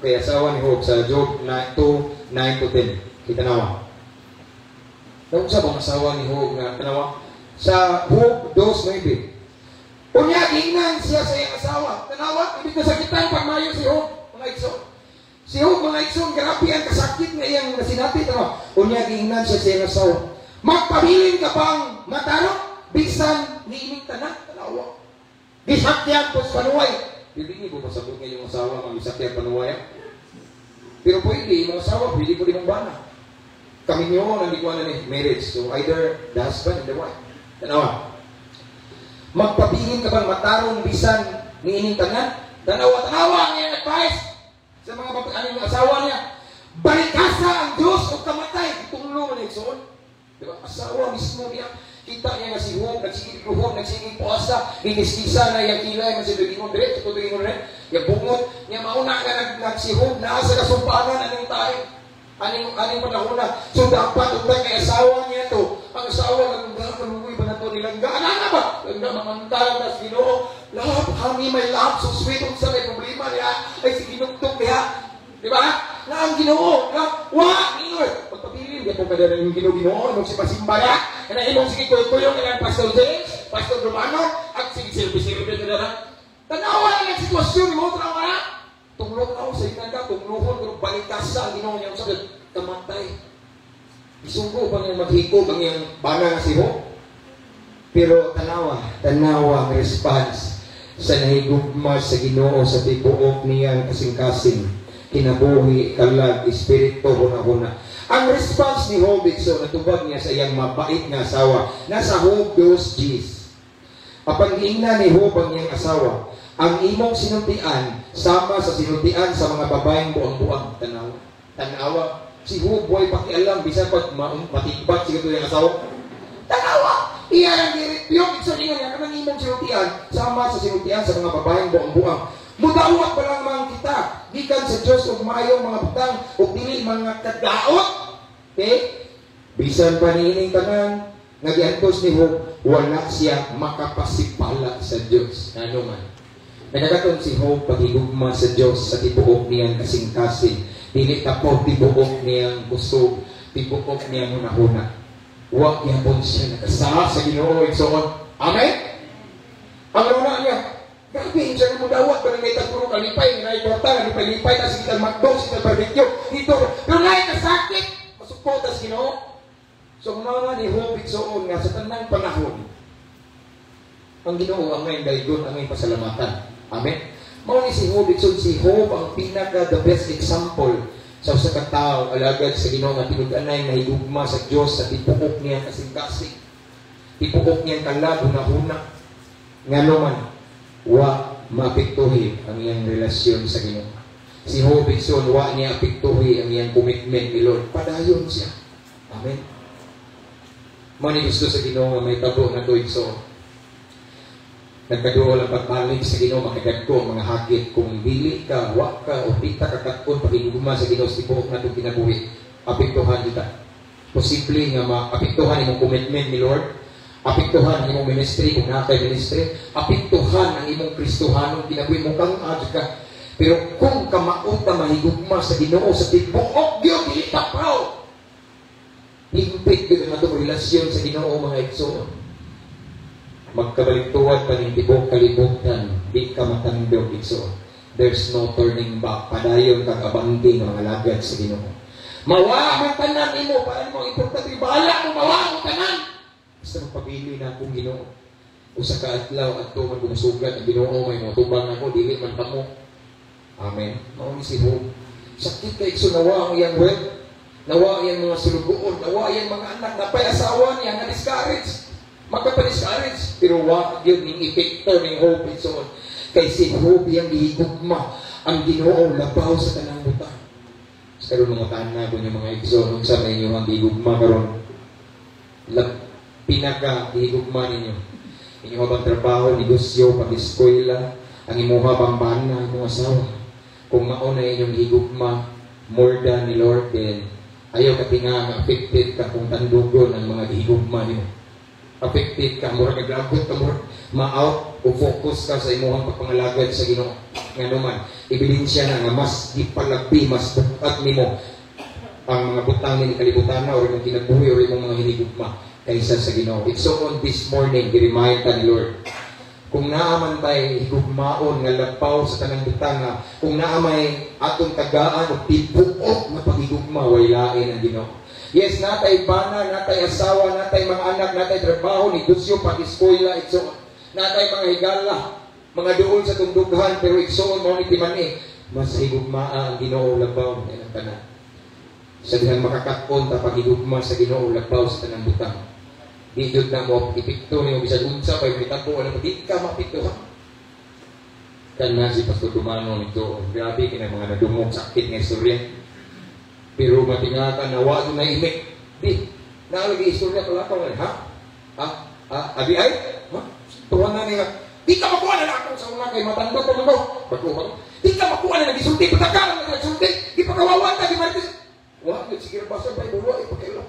Kay asawa ni Job sa Job 2:9 to 10. Itanawa. Nung sa bang asawa ni Job na tanawa sa Job 2:9. Unya ingnan siya sa iyang asawa. Tanawa, ibig kasakitan pagmayo si Job, mga igsoon. Si Job, mga igsoon, grabe ang kasakit nga iyang nasinati. Unya giingnan siya sa iyang asawa. Magpabilin ka bang matano? Bisan niining tanan, tanawa. Gisakyan po sa panuway. Hindi po pasabot nga yung asawa mag-isakyan panuway. Pero pwede, yung asawa, pwede po rin mong bana. Kami nyo, nandikuan na ni marriage. So either the husband and the wife. Tanawa. Magpabilin ka bang matarong bisan niining tanan? Tanawa ang iyang advice sa mga asawa niya. Balikasa ang Diyos o kamatay. Itunglo mo na igsoon. Diba? Asawa mismo niya. Kita niya nga si Job, nagsigig luhod, nagsigig puasa, iniskisa na yung kilay, masidugin dire, tutugin mo rin. Yung bungot, niya mauna nga si Job, naasa kasumpangan, anong tayo? Anong panahon na? So dapat, utay kay asawa niya to. Ang asawa, nagkalugoy ba na to ni langga. Ano ba? Langga, mamantalan na si Ginoo. Love, honey, my love, so sweet. Kung sa may problema niya, ay si Ginugtog niya. Di ba? Na ang Ginoo. Wa! Pagpapilin, di po kada na yung Ginoo. Nung si Pasimba niya. Kaya imong sige kuyong kaya Pastor James, Pastor Romano, at sige silbi-silbi na na. Tanawa na yung sitwasyon mo, tanawa na. Tunglong ako sa inanda, tunglohon, kung balikas sa Ginoo niya, sabi, kamatay. Isugo pa niya maghiko, bang yung bana na si Ho. Pero tanawa ang response sa nahigugma sa Ginoo sa tibuok niya kasing-kasing, kinabuhi, kalag, espiritu, huna-huna. Ang response ni Job, so natubag niya sa iyang mabait na asawa. Nasa Job 2:10. Apan giingna ni Job ang iyang asawa, ang imong sinuntian sama sa sinuntian sa mga babaeng buang-buang. Tanawa. Si Job boy pakialam bisan pag matibag siguro yung asawa. Tanawa. Iya ang direpyong sa niya kanang imong sinuntian sama sa sinuntian sa mga babaeng buang-buang. Mudawat pa lang mga kita gikan sa Diyos ug maayong mga butang ug dili mga kadaot. Okay? Bisan pa niining tanan nga giantos ni Job, wala siya makapasipala sa Diyos. Ano man. Nagkakaton si Job paghigugma sa Diyos sa tibuok niyang kasing-kasing. Dili tapos tibuok niyang kusog, tibuok niyang hunahuna. Wa gyapon siya nagasa sa Ginoo igsoon. Amen. Ang una niya, grabe, siya mo dawat, pero may tagpuro kalipay, may kwarta, kalipay-lipay, tas kita magdong, kita barbecue, dito. Pero lahat na sakit, masukot, tas Ginoo. So, mga ni Job, igsoon nga, sa tanang panahon, ang Ginoo, ang ngayon daygon, ang ngayon pasalamatan. Amen? Mao ni si Job, igsoon, si Job, ang pinaka, the best example, sa usa ka tawo, alagad sa Ginoo, nga tinud-anay, na higugma sa Diyos, sa tipuok niya kasing-kasing. Tipuok niya kalag, huna-huna. Nga naman, wa maapektuhi ang iyang relasyon sa Ginoo. Si Job igsoon, wa niya apektuhi ang iyang commitment ni Lord. Padayon siya. Amen. Mani gusto sa Ginoo nga may tabo na to igsoon. Nagkaduol ang pagbalik sa Ginoo, makagat ko ang mga hagit. Kung dili ka, wa ka, o di ka kakatkon, pag-igugma sa Ginoo, sa tibuok na itong kinabuhi, apektuhan kita. Posible nga maapektuhan imong commitment ni Lord. Apektuhan ang imong ministry, kung nakay ministry, apektuhan ang imong Kristohanong kinabuhi mo kang ka. Pero kung kamaot na mahigugma sa Ginoo sa tibuok gyud dili tapaw. Higpit gyud ang atong relasyon sa Ginoo mga igsoon. Magkabaliktuad pa ning tibuok kalibutan, di ka matandog igsoon. There's no turning back. Padayon kag abanggi ng mga lagad sa Ginoo. Mawa man tanan imo, paano mo importante bahala mo mawa mo tanan. Basta magpabili na akong Ginoo. Usa ka adlaw at tuman kung sugat ang Ginoo may matubang ako, dili man kamo. Amen. Mao ni si Job. Sakit kay igsoon, nawa ang iyang wealth, nawa ang iyang mga sulugoon, nawa ang iyang mga anak, napay asawa niya na discourage. Magkapa-discourage. Pero wa gyud ning epekto ning Job igsoon. Kay si Job yang gihigugma ang Ginoo labaw sa tanang butang. Karon mga tanan ko yung mga igsoon unsa may inyo ang gihigugma karon. Pinaka-higugma ninyo. Inyong habang trabaho, negosyo, pag-eskwela, ang imuha bamban na inyong asawa. Kung mauna inyong higugma, more than ni Lord, then ayaw ka tinga, affected ka kung tandugon ang mga higugma niyo. Affected ka, mura naglagot ka, mura ma-out o focus ka sa imuhang pagpangalagad sa Ginoo. Nga naman, ebidensya na nga mas ipalabi, mas bukat nimo ang mga butang ni kalibutan na o rin mong kinabuhi o rin mong mga hinigugma kaysa sa Ginoo. It's so on this morning, i-remind ka ni Lord. Kung naaman tayo higugmaon nga lapaw sa tanang butang nga, kung naamay atong tagaan o tibuok na paghigugma, wailain ang Ginoo. Yes, natay bana, natay asawa, natay mga anak, natay trabaho, negosyo, pag-eskwela, it's so on. Natay mga higala, mga duol sa tundughan, pero it's so on, mga nitimani. Mas higugmaa ang Ginoo labaw. Yan ang tanan. Sa dihang makakakon, tapag-higugma sa Ginoo labaw sa tanang butang. Dito na mo, ipikto niyo, bisag unsa, pa'y may tapo, alam mo, di ka mapikto ha. Kana si Pastor Dumano nito, grabe ka na mga nadungog, sakit ng istorya. Pero matingatan, nawa doon na imik. Di, naalagay istorya pala ka, ha? Abi ay? Ha? Tuwan na niya, di ka makuha na ako sa una kay matanda pa mo. Bago, di ka makuha na nagisulti, patakalan na nagisulti, di pa kawawan ka, di maritis. Wah, sige na basa, ba'y buwa, ipakailan.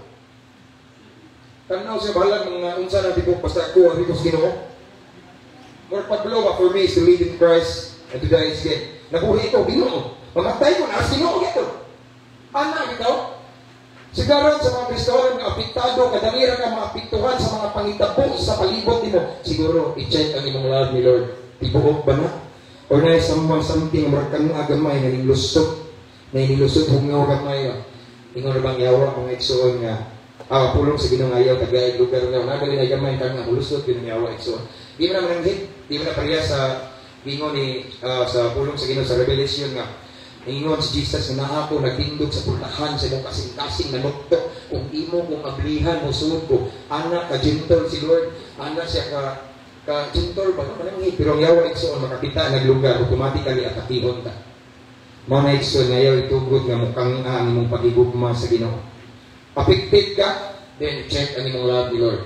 Tanaw siya bahala mga unsa na tibok basta ako ang rikos Ginoo. More paglo for me is to live in Christ and to die is gain. Nabuhi ito, Ginoo. Mamatay ko na as Ginoo ito. Ana ikaw. Sigaran sa mga Kristohan nga apektado, kadamira ka mga apektuhan sa mga pangitabo sa palibot nimo. Siguro i-check ang imong love ni Lord. Tibuok ba na? Or na something markan nga gamay na nilusot. Na nilusot hungaw gamay. Ingon bang yawa ang igsoon nga pulong sa Ginoo ayaw tagay lugar nga nagali na gamay kang nga mulusot Ginoo yawa igsoon. Di man naman hit, di man na pareha sa ingon ni sa pulong sa Ginoo sa Revelation nga ingon si Jesus na ako nagtindog sa pultahan sa imong kasing-kasing na nukto kung imo kung ablihan mo suod ko anak ka gentle si Lord anak siya ka gentle ba naman pero ang yawa igsoon makakita naglugar automatically atakihon ta mo na igsoon nga yawa itugod nga mukhang ang imong pagigugma sa Ginoo affected ka then check ang imong love ni Lord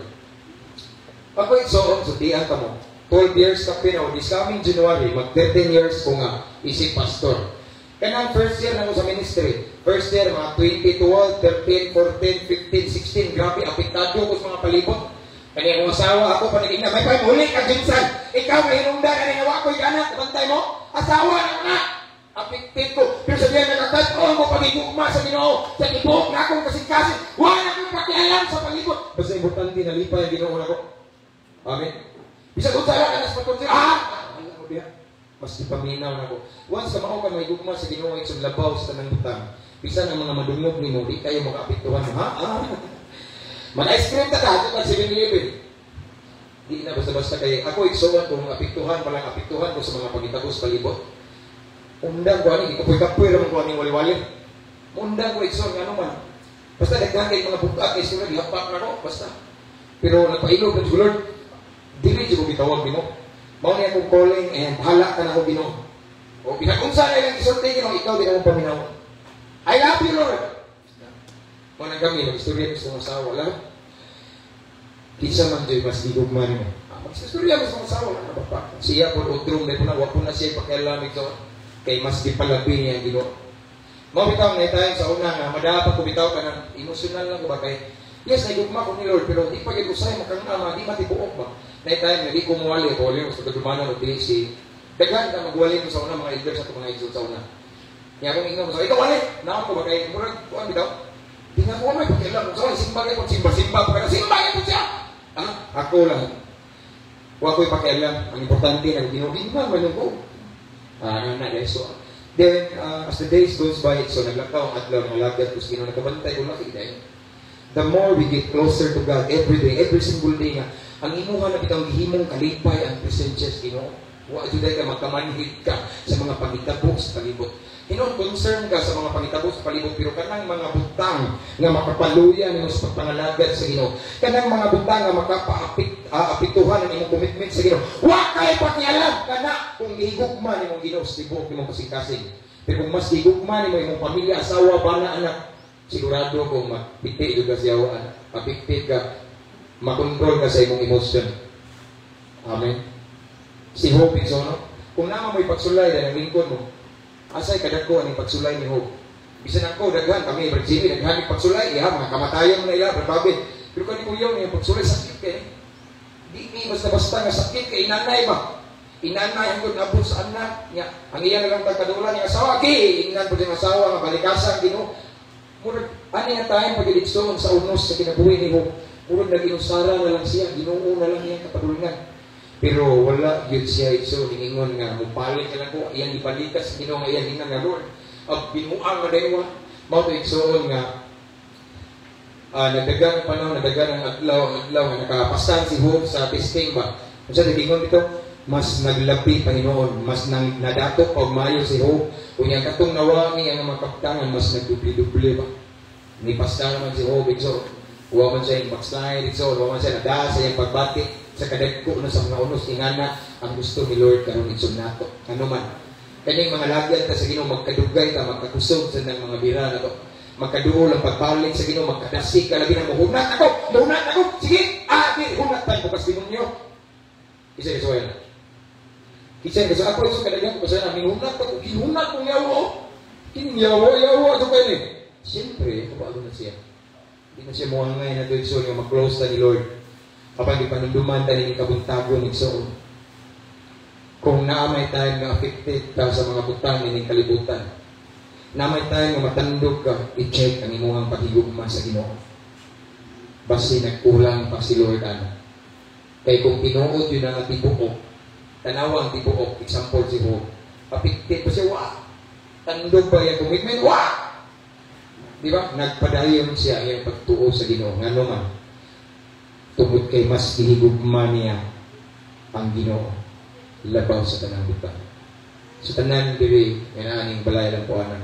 ako igsoon sutian ka mo 12 years ka pinaw this coming January mag 13 years ko nga isip pastor. Kanang first year na sa ministry. First year, mga 2012, 13, 14, 15, 16. Grabe, apektado ko sa mga palibot. Kanya kong asawa ako, panaging na, may pamuli ka, Jinsan. Ikaw, may hinungdan, ano yung awa ko, anak, kabantay mo? Asawa na nga. Affected ko. Pero sabihan na nagtatawang ko, pagigugma sa Ginoo. Sa ibok na akong kasing-kasing. Wala akong pakialam sa palibot. Basta importante, nalipay ang Ginoo na ko. Amen. Bisa kung sala ka na sa pagkonsel. Alam mo diya. Mas ipaminaw na ko. Once ka mao ka may gugma sa Ginoo ay labaw sa tanang butang. Bisan ang mga madungog nimo di kayo makaapektuhan mo. Mag-ice cream ta ta sa 7-Eleven. Di na basta-basta kay ako igsoon kung apektuhan palang apektuhan ko sa mga pagitagos palibot. Undang ko ani kapoy-kapoy ra man ko ani wali-wali. Undang ko igsoon ano man. Basta daghan kay mga buka kay sila dihapak na ko basta. Pero nagpailog ng Lord. Dili jud ko bitawag nimo. Mao ni akong calling and hala ka na ako Ginoo. O pinakunsa na ilang isulti Ginoo, ikaw din akong paminaw. I love you Lord. Mao nang kami nag-istorya sa mga asawa lang. Kinsa man joy mas digugman mo. Mag-istorya sa mga asawa lang papa. Siya po utrom na puna wa na siya pakialam ito kay mas dipalabi niya Ginoo. Mao bitaw na tayo sa una nga madapat ko bitaw ka ng emotional lang ba kay yes, nagugma ko ni Lord pero di pa gyud usay makangama, di matibuok ba. Na time na di ko muwali ko ulit sa kadumana o di si daghan ka magwali mo sa una mga leader sa mga igsoon sa una. Niya kung ingon mo sa ikaw wali na ako ba kay murag kuan bitaw. Tingnan mo may pakialam mo sa simba kay simba pa simba kay siya. Ako lang. Wa ko'y pakialam. Ang importante na ginugima man ko. Na guys so then as the days goes by so naglakaw ang adlaw ng lagat kus Ginoo nakabantay ko laki dahil the more we get closer to God every day, every single day nga ang imuha na bitang gihimong kalipay ang presensya sa Ginoo. Wa jud ka magkamanhid ka sa mga pangitabo sa palibot. Hinon concern ka sa mga pangitabo sa palibot pero kanang mga butang nga makapaluya nimo sa pagpangalagad sa Ginoo. Kanang mga butang nga makapaapektuhan ang imong commitment sa Ginoo. Wa kay pakialam kana kung gihigugma nimong Ginoo sa tibuok nimong kasing-kasing. Pero kung mas gihigugma nimo imong pamilya, asawa, bana, anak, sigurado kung mapiti jud ka sa anak, mapiti ka makontrol ka sa imong emosyon. Amen. Si Hope no? Kung naman may pagsulay na ng lingkod mo, asay kadagko ang pagsulay ni Hope. Bisan ako, daghan kami, Virginia, daghan yung pagsulay, mga kamatayan mo na ila, brababit. Pero kani kuyaw niya, pagsulay, sakit ka Di ni basta-basta nga sakit ka, inanay ba? Inanay ang kung nabot sa anak niya. Ang iyan na lang pagkadulan niya, asawa, inan po din asawa, nga balikasan, Ginoo. Murag, ani nga tayong pag-ilikson sa unos sa kinabuhi ni Hope. Murag nag-inusara na lang siya, Ginoo na lang niya kapadulungan. Pero wala yun siya iso, hiningon nga, mupalit ka lang ko, iyan ibalikas, Ginoo nga iyan hinan nga Lord. Binuang nga daywa, mauto iksoon nga, nagdagan ang panahon, nagdagan ang adlaw nga nakapasan si Hope sa testing ba. Kung siya hiningon dito, mas naglapi Panginoon, mas nadato pag mayo si Hope, kung yung katong nawangi ang mga kapitangan, mas nagdubli-dubli ba. Nipasta naman si Hope, ikso, huwa man siya yung backslide, ikso, huwa man siya nagdasa sa yung pagbati, sa kadagko na sa mga unos, ingana, ang gusto ni Lord karon ikso nato. Ano man, kanyang mga lagyan ta sa Ginoo magkadugay ta, magkakusog sa mga bira na to. Magkaduol ang pagbalik sa Ginoo, magkadasig ka lagi na muhunat ako, sige, hunat tayo bukas Ginoo. Isa yan. Kisay kasi ako iso kadaghan ko sa minunat ko, hinunat ko yawo. Kini yawo ito kayo ni. Siyempre, kabago na siya. Di na siya muangay na ito igsoon nga mag-close ta ni Lord. Kapag ipanunduman ta ni kabuntagon igsoon. Kung naamay tayo nga affected ka sa mga butang ni kalibutan, naamay tayo nga matandog ka, i-check ang imuhang paghigugma sa Ginoo. Basi nagkulang pa si Lord ana. Kay kung tinuod yun ang tibuok, tanawang tibuok, example si Job, papiktit pa siya, wah! Tandog ba yung commitment? Wah! Di ba? Nagpadayon siya yung pagtuo sa Ginoo. Nga naman, tungod kay mas hihigugma niya ang Ginoo. Labaw sa tanang butang. Sa tanan diri nga aning balay lang puanan.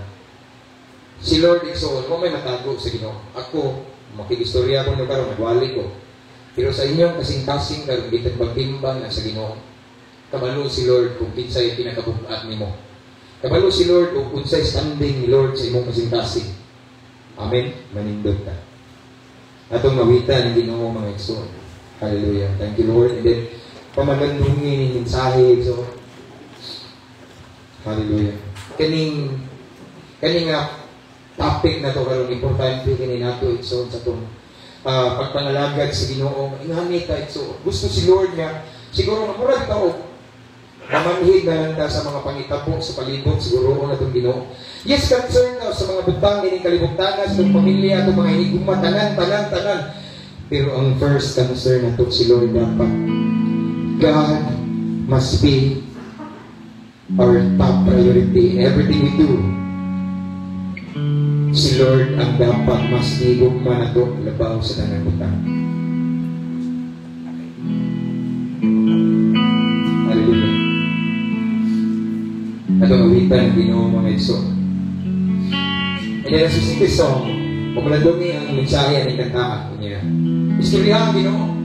Si Lord igsoon mo may matago sa Ginoo. Ako makigistorya ko no karon nagwali ko. Pero sa inyong kasing-kasing karon gitimbang-timbang na sa Ginoo. Kabalo si Lord kung kinsay pinakabugat nimo. Kabalo si Lord kung unsay standing ni Lord sa imong kasing-kasing. Amen. Manindot ta. Atong mawitan ng Ginoo mga igsoon. Hallelujah. Thank you Lord. And then pamagandungin ng mensahe so hallelujah kaning topic na to karon importante kini nato so sa tong pagpangalagad sa Ginoo ingani ta so gusto si Lord nga siguro na murag tao mamanhid na lang ta sa mga pangitabo sa palibot siguro na tong Ginoo yes concern ta sa mga butang kini kalibutan sa tong pamilya atong mga hinigugma tanan pero ang first concern nato si Lord dapat God must be our top priority in everything we do. Si Lord ang dapat mas higugma na ito labaw sa tanang butang. Hallelujah. Atong awitan ang Ginoo mga igsoon. And then, as we sing this song, pagmalandungi ang mensahe ng kantaan niya. Istoryahan Ginoo.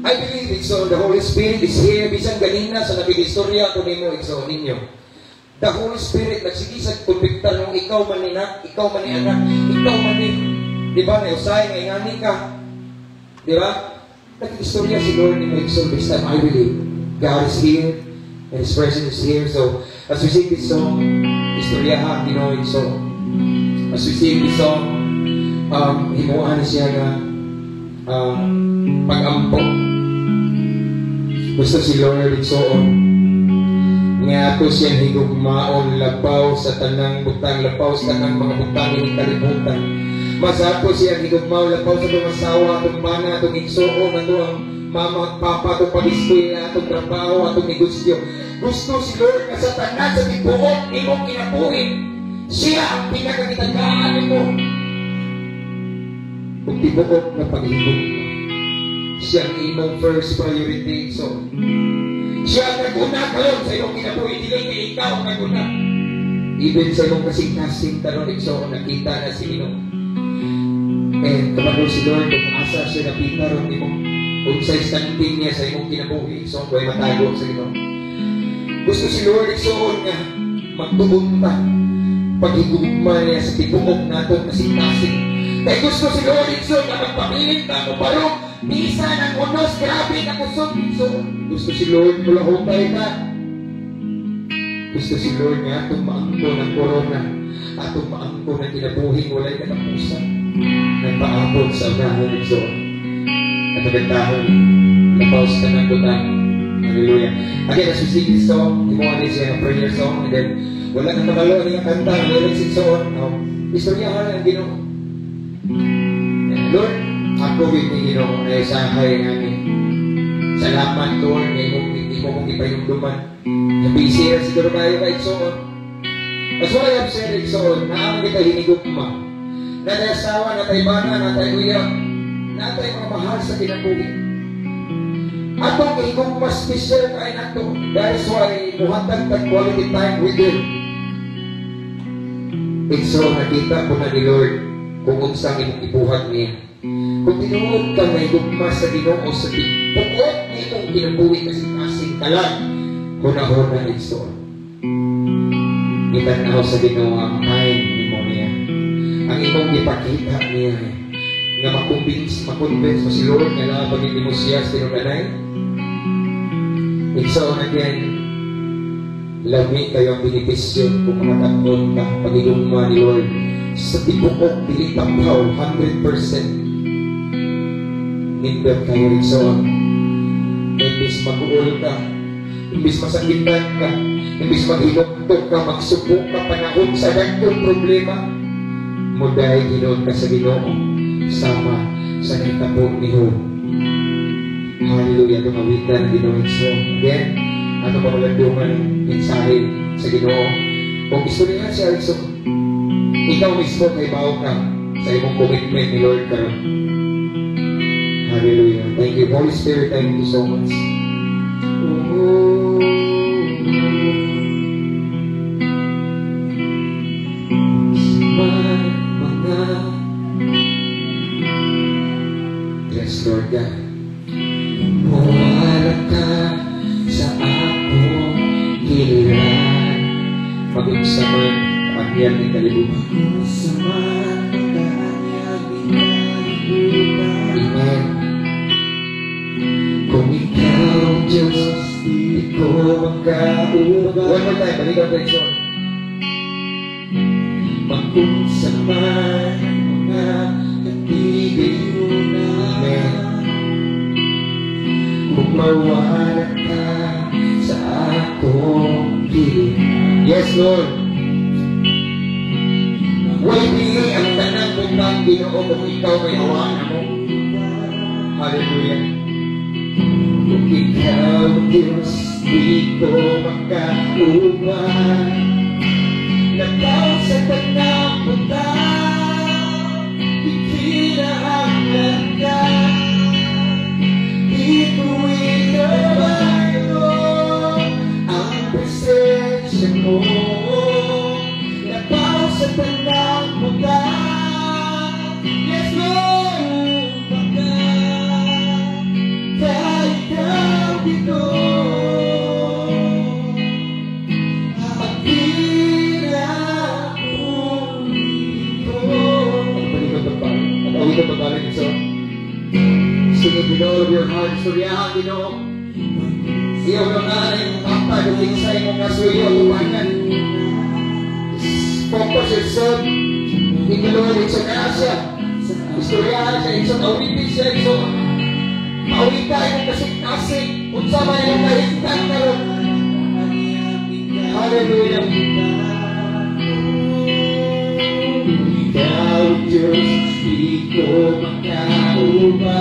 I believe so the Holy Spirit is here. Bisan ganina sa nabig-istorya ko nimo igsoon ninyo. The Holy Spirit nagsigisag konbikta nung ikaw man ni anak, ikaw man ni di ba na usay nga ingani ka. Di ba? Nag-istorya si Lord nimo igsoon this time. I believe God is here and His presence is here. So as we sing this song, istoryahan Ginoo igsoon. As we sing this song, himuan siya nga pag-ampo. Gusto si Lord igsoon nga ato siyang higugmaon labaw sa tanang butang, labaw sa tanang mga butang ni kalibutan. Mas ato siyang higugmaon labaw sa itong asawa, atong mana, atong igsoon, ato ang mama at papa, atong pag-eskwela, atong trabaho, atong negosyo. Gusto si Lord nga sa tanan sa tibuok imong kinabuhi, siya ang pinakakitagaan mo. Kung tibuok na paghigugma, siya ang imong first priority. So, siya ang naguna karon sa iyong kinabuhi. Dili kay ikaw ang naguna. Even sa iyong kasing-kasing karon, so nakita na si Ginoo. And kapag si Lord, kung asa siya napita ron imong unsay standing niya sa iyong kinabuhi, so kung ay matago sa Ginoo. Gusto si Lord, so nga magtugon ta paghigugma niya sa tibuok nato kasing-kasing. Kaya gusto si Lord, so na magpapilit na mo parang bisa ng unos, grabe na kusog. So, gusto si Lord, mula hupay ka. Gusto si Lord nga atong maangko ng korona, atong maangko ng kinabuhi, walay katapusan. Nagpaabot sa unahan ng Zoon. At nagandahon, labaw sa tanang butang. Hallelujah. Again, as we sing this song, himuan niya siya ng prayer song, and then, wala nang magalo niya kanta, lyrics and so on. Istoryahan ang Ginoo. Lord, ako hindi Ginoo na isahay namin. Salamat Lord, hindi mo mong ipayumduman. Busy na siguro kayo ka igsoon. As what I have said igsoon, naamang kita hinigugma. Na tayo asawa, na tayo bana, na tayo uyak, na tayo mga mahal sa kinabuhi. Atong hinigugma special kain ato. That is why muhatag tag quality time with you. Igsoon, nakita po na ni Lord kung unsang ibuhat niya. Kung tinuod ka may gugma sa Ginoo sa tibuok na itong kinabuhi kasing-kasing kalag, huna-huna igsoon. Itanaw sa Ginoo ang mind mo niya. Ang imong ipakita niya nga makonvince mo si Lord nga nakapagin mo siya sa tinunganay. Igsoon again, lami kayo ang benepisyo kung matakot ka pagigugma ni Lord sa tibuok dili tampaw 100% member kayo rin. So imbis mag-uol ka, imbis masakitan ka, imbis mag-inoktok ka, magsubok ka panahon sa dagkong problema, muday ginoon ka sa Ginoo sama sa nitabo ni Job. Hallelujah. Itong awitan na Ginoo. So again, ano pa malandungan mensahe sa Ginoo kung gusto niya siya. So ikaw mismo kay bao ka sa imong commitment ni Lord karon. Hallelujah. Thank you, Holy Spirit. Thank you so much. Oh, mga yes, Lord God. Mawala ka sa akong giliran, mag-iksaman pangyal ni kalibutan. Amen. Kung ikaw, Diyos, di ko magkauba. One more time, balikan tayo ito. Magkunsaman mga katigil na. Amen. Kung mawala ka sa akong giliran. Yes, Lord. Huwag pili ang tanang butang Ginoo kung ikaw may hawaan mo. Hallelujah. Kung ikaw, Diyos, di ko makauban. Nakaw sa tanang butang, ikinahanglan ka. Ituwin na bayo ang presensya mo. Sa tanang butang, yes, Lord, kahit ikaw dito, ang pinapuli ko. At awit ang pagkalit ito. Sing it with all of your heart. Istoryahan, Ginoo. Iyaw na nanay mong papa, duling sa imong nasuyo, tumangan. Focus yourself in the Lord. It's an asya. Istoryahan siya. It's an awitin siya. So, maawit tayo ng kasing-kasing. Unsa man yung kahigtan na ron. Hallelujah. Ikaw, Diyos, di ko makauban.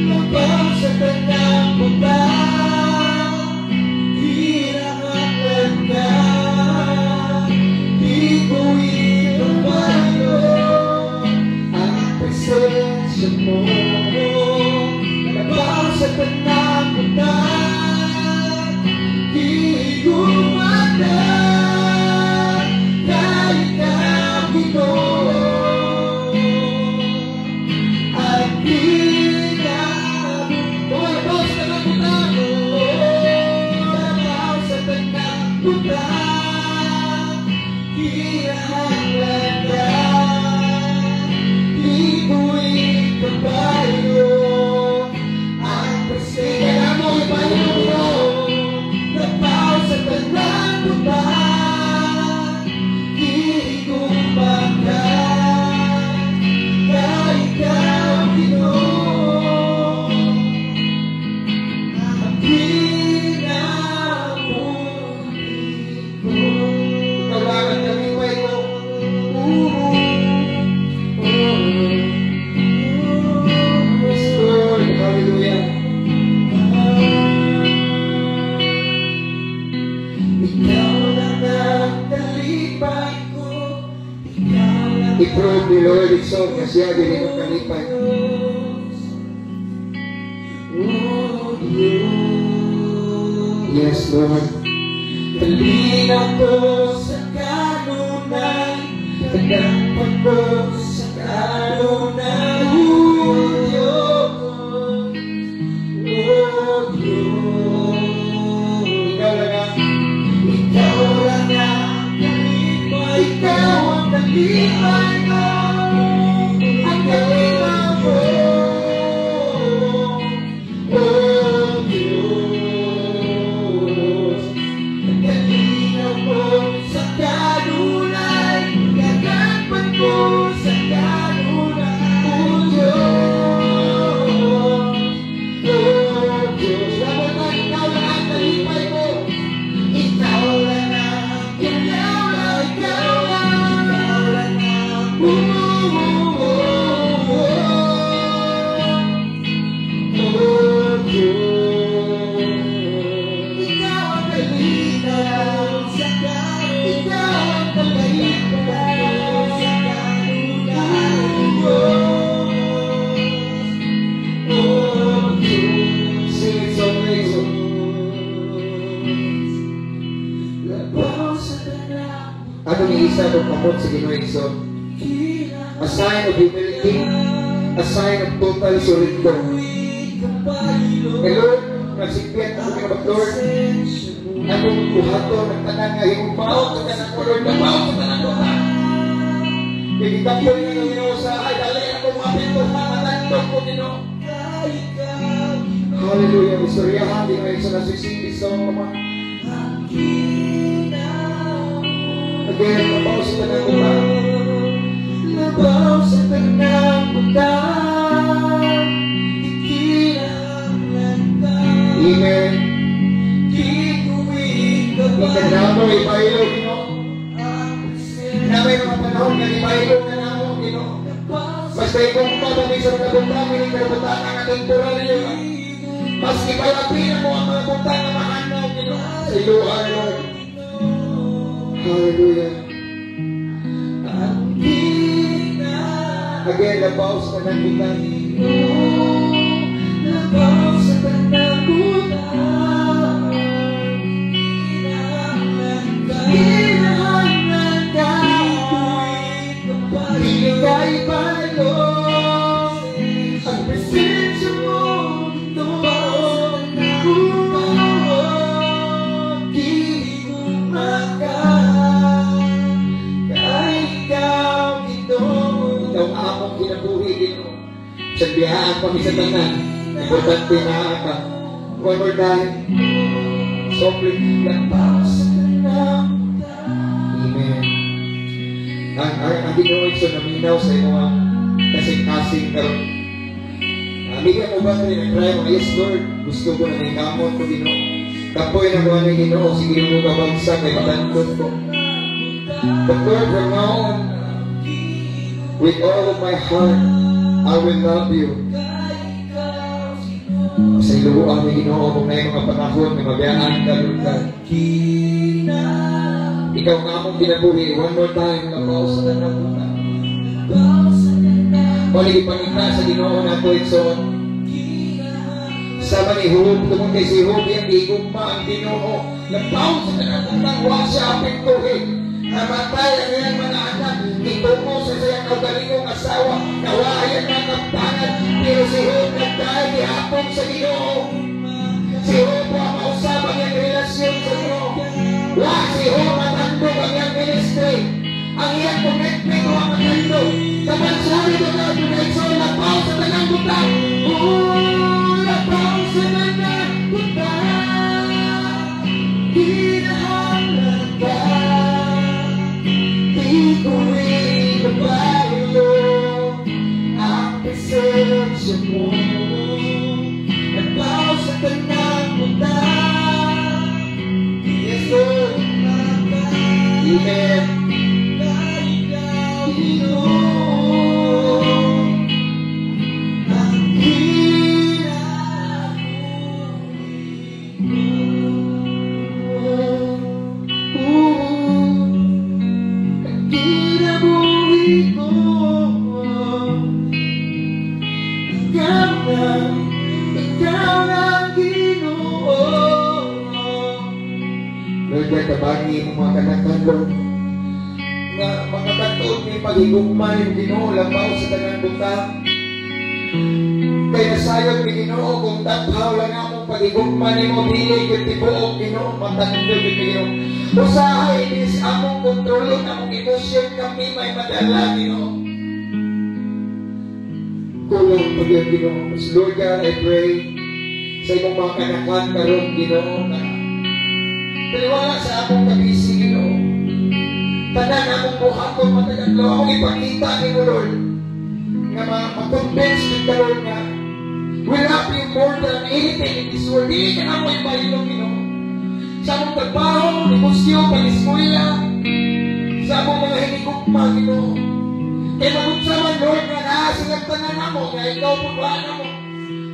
Labang sa tanang butang, hinahanglan ka. Ituwin ang bayo ang presensya mo. Labang sa tanang butang, higumanan kahit na Ginoo at labang sa tanang butang, labang sa tanang butang, hinahanglan ka. Ituwin ang bayo ang presensya mo. Labaw sa tanang butang, higumanan kahit ikaw, Ginoo, ang pinapuli ko. Kawalan kami pa ito. Yes, Lord. Hallelujah. Ikaw lang ang kalipay ko. I-prove ni Lord itself na siya din ang kalipay. Yes, Lord. Kalinaw ko sa kanunay, kagangpan ko sa kanunay. Ikaw lang ang kalipay, ikaw ang kalipay ko, ang kalipay ko. Oh Diyos, kalinaw ko sa kanunay, kagangpan Ato ni isa itong kamot sa Ginoo Igsoon. A sign of humility, a sign of total surrender. Lord, nagsigpian ako ng Lord, anong buhato, nagtanan nga himubaw, nagtanan ko Lord, nabaw, nagtanan ko ha. Kikikapoy nga ng Ginoo sa ay, dalay ako mapin ko, matandog ko Ginoo. Hallelujah, istoryahan, Ginoo Igsoon, nasisindi sa mga again, nabaw sa tanang buta. Nabaw sa tanang buta. Amen. Ikanamo, ipailo, Ginoo. Namay mga panahon na ipailo na namo, Ginoo. Basta ikong pabalik sa mga buta, minig na buta ng ating poralyo. Mas ipalapin mo ang mga buta na mahanaw, Ginoo. Sa iyo, Lord. Hallelujah. Again, nabaw sa tanang buta. Nabaw sa tanang buta. Hinahanglan ka. Hindi ka ipalo. Ang presensya mo ito. Sa biyahan kami sa tanan, importante na ka. One more time. Softly, lampaw sa tanang buta. Amen. Ang Ginoo Igsoon naminaw sa iyo ang kasing-kasing karon. Bigyan mo ba rin ang try mo? Yes, Lord. Gusto ko na may kamot ko, Ginoo. Kapoy na gawa ng Ginoo. Sige mo babagsak ay matandod ko. But Lord, from now on, with all of my heart, I will love you. Sa ilubuan ni Ginoo kung na yung mga panahon na mabiyaan ka, Lord God. Ikaw nga mong binabuhi. One more time, nabaw sa tanang buta. Balik ipangita sa Ginoo na ito, Igsoon. Sama ni Hub, tumong kay si Hub, yung igugma ang Ginoo. Nabaw sa tanang buta, huwag siya apektuhin. Namatay ang iyang mga anak. Itungo sa sayang kaugalingong asawa. Nawayan ng kampangan. Pero si Hub nagdahil ihapon sa Ginoo. Si Hub ang mausapang yung relasyon sa Ginoo. Wag si Hub matandog ang iyang ministry. Ang iyang commitment ang matandog. Kapansabi ko na ito na Igsoon. Nabaw sa tanang buta. Nabaw sa tanang buta. Hinahanglan ka. Ikuin na bayo ang presensya mo. Nabaw sa tanang buta. Yes, Lord. Amen. Kabagi mo mga kanakandong nga mga katod ni paghigugman yung Ginoo labaw sa tanang buta. Kaya nasayod ni Ginoo kung tathaw lang among paghigugman ni mo dili yung tibuok Ginoo matandog ni Ginoo. Usahay is among kontrolon among emosyon kami may madala Ginoo. Kulang pag yung Ginoo. Lord God, I pray sa imong mga kanakan karon Ginoo na taliwala sa among kabisi, Ginoo. Tanan among buhaton matagadlaw akong ipakita ni mo, Lord. Nga ma-convince kita, Lord, nga we love you more than anything in this world. Hindi ka among ibayilong, Ginoo. Sa among trabaho, negosyo, pag-eskwela, sa among mga hinigugma, Ginoo. Kaya magunsaman, Lord, nga nasilag tanan mo, nga ikaw pagwaan mo.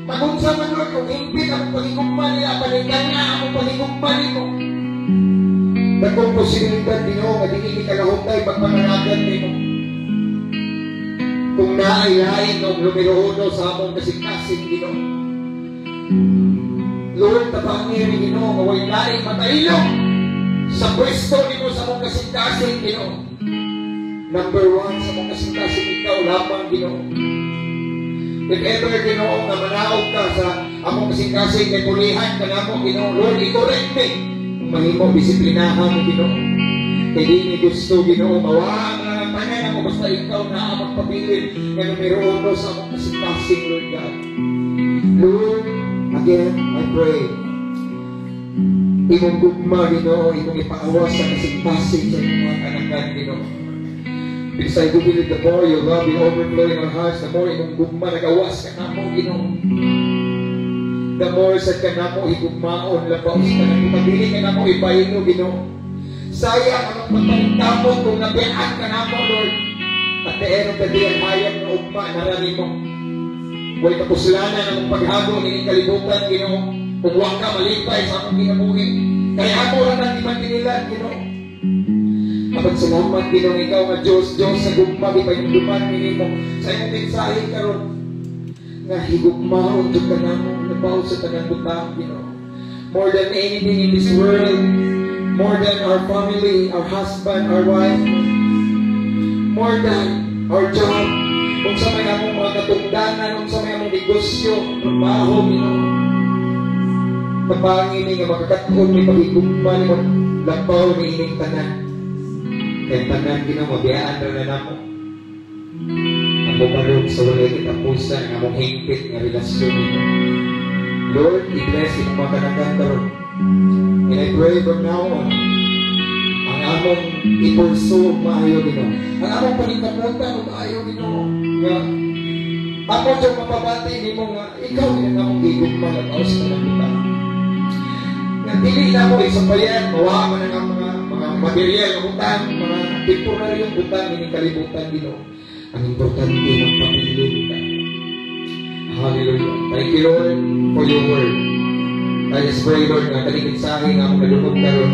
Magunsaman, Lord, kung impit ang pag-igugma nila, panigan na ang pag-igugma nimo. Nagkong posibilidad Ginoo nga dili ka kahutay pagpananagan nimo. Kung naay-lain ng numero 1 sa among kasing-kasing Ginoo. Lord, tapangin ni Ginoo nga way lain matailong Sa pwesto nimo sa mong kasing-kasing, Ginoo. Number 1 sa mong kasing-kasing, ikaw lamang, Ginoo. If ever, Ginoo, na manaog ka sa among kasing-kasing, may pulihan ka na mo, Ginoo. Lord, i-correct me. Mahimo, disiplinahan, Ginoo. Hindi ni gusto, Ginoo, mawaan na ng tanan ako, basta ikaw na ang magpabilin na numero 1 sa among kasing-kasing, Lord God. Lord, again, I pray, imong gugma, Ginoo, imong ipaawas sa kasing-kasing sa imong mga kanakan, Ginoo. Because I do believe the more your love will overflow in our hearts, the more imong gugma nagawas ka na mo, Ginoo. The more sa ka na mo igugmaon, labaw sa kanang pagdili ka na mo ipaino, Ginoo. Sayang ang pagpalitamon kung nabihan ka na mo, Lord. At the end of the day, ang hayag na ugma, narani mo. Huwag kapusulanan ang paghago ng kalibutan, Ginoo. Kung huwag ka malipay sa akong kinabuhi. Kaya mo lang ang imaginilan, Ginoo. Kapag salamat, Ginoo, ikaw nga Diyos, Diyos sa gugma, ipayunduman mo sa iyong mensahe karon nga higugmaon doon ka na mo, nabaw sa tanang butang, Ginoo. More than anything in this world, more than our family, our husband, our wife, more than our job, kung sa may among mga katungdanan, kung sa may among negosyo, trabaho, Ginoo. Tapangin nga makakatuon ni pagigugma ni mo, labaw ni ining tanan. Kaya tanan, Ginoo, mabiyaan na namo. Ako karon sa walay kitapusan ang among hingpit nga relasyon nito. Lord, i-bless yung mga kanakan karon. And I pray from now on, ang among ipurso maayo, Ginoo. Ang among panitamutan o maayo, Ginoo. Nga, ako dyan mapabati ni mo nga, ikaw din ang among gigugma na tao sa tanang kita. Nga, dili na mo isang bayan, mawa man ang mga material na utang, mga temporaryong utang, hindi kalibutan, Ginoo. Ang importante, magpapilin ka. Hallelujah. Thank you, Lord, for your word. I just pray, Lord, na kaligid sa akin nga akong nalunod karon.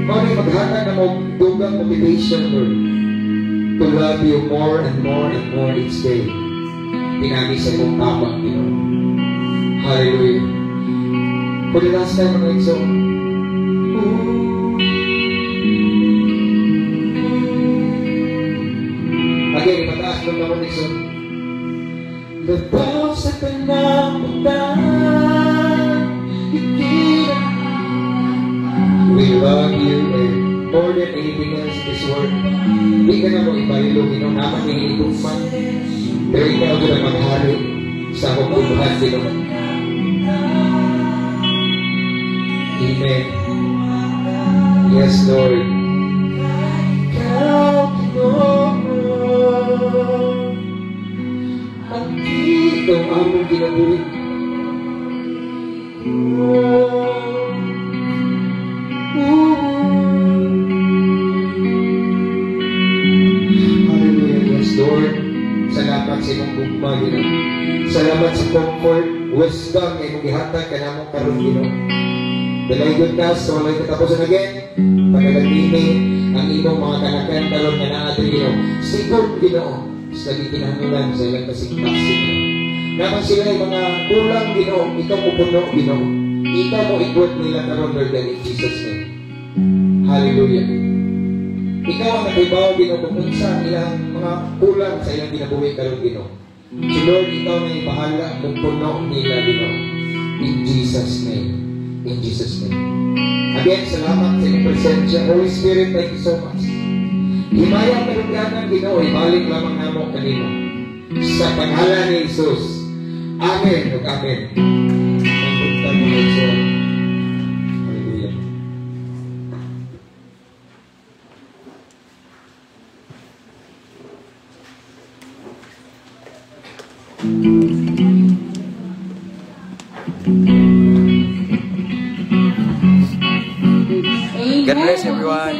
Mawag maghatag na mo dugang motivation, Lord, to love you more and more and more each day. Pinagi sa mong tama, Ginoo. Hallelujah. For the last time, mga igso, again, mataas lang naman igso. Labaw sa tanang butang, we love you and more than anything else in this world. Hindi ka na mo ibaylo, Ginoo, naman nangilugman. Pero ikaw doon ang maghari sa akong bubuhan, Ginoo. Amen. Yes, Lord. Ikaw, Ginoo, ang ikaw among ginabuhi. Hallelujah. Yes, Lord. Salamat sa imong gugma, Ginoo. Salamat sa comfort, wisdom na imong gihatag ka namong karon, Ginoo. Dalaygon ka sa walay katapusan again. Panalagini ang imong mga kanakan karon nga naa diri, Ginoo. Sigod, Ginoo, sa gikinahanglan sa ilang kasing-kasing, Ginoo. Naman sila ay mga kulang, Ginoo. Ikaw mo puno, Ginoo. Ikaw mo ikot nila karon, Lord, in Jesus' name. Hallelujah. Ikaw ang nakibaw, Ginoo, kung unsa ang ilang mga kulang sa ilang kinabuhi karon, Ginoo. So Lord, ikaw na ibahala kung puno nila, Ginoo. In Jesus' name. In Jesus' name. Again, salamat sa inyong presensya. Holy Spirit, thank you so much. Himayang kalugyanan, Ginoo, ibalik lamang namo kanino. Sa pangalan ni Jesus. Amen. Amen. Ang bugtang mga iso. Hallelujah. Amen. God bless everyone.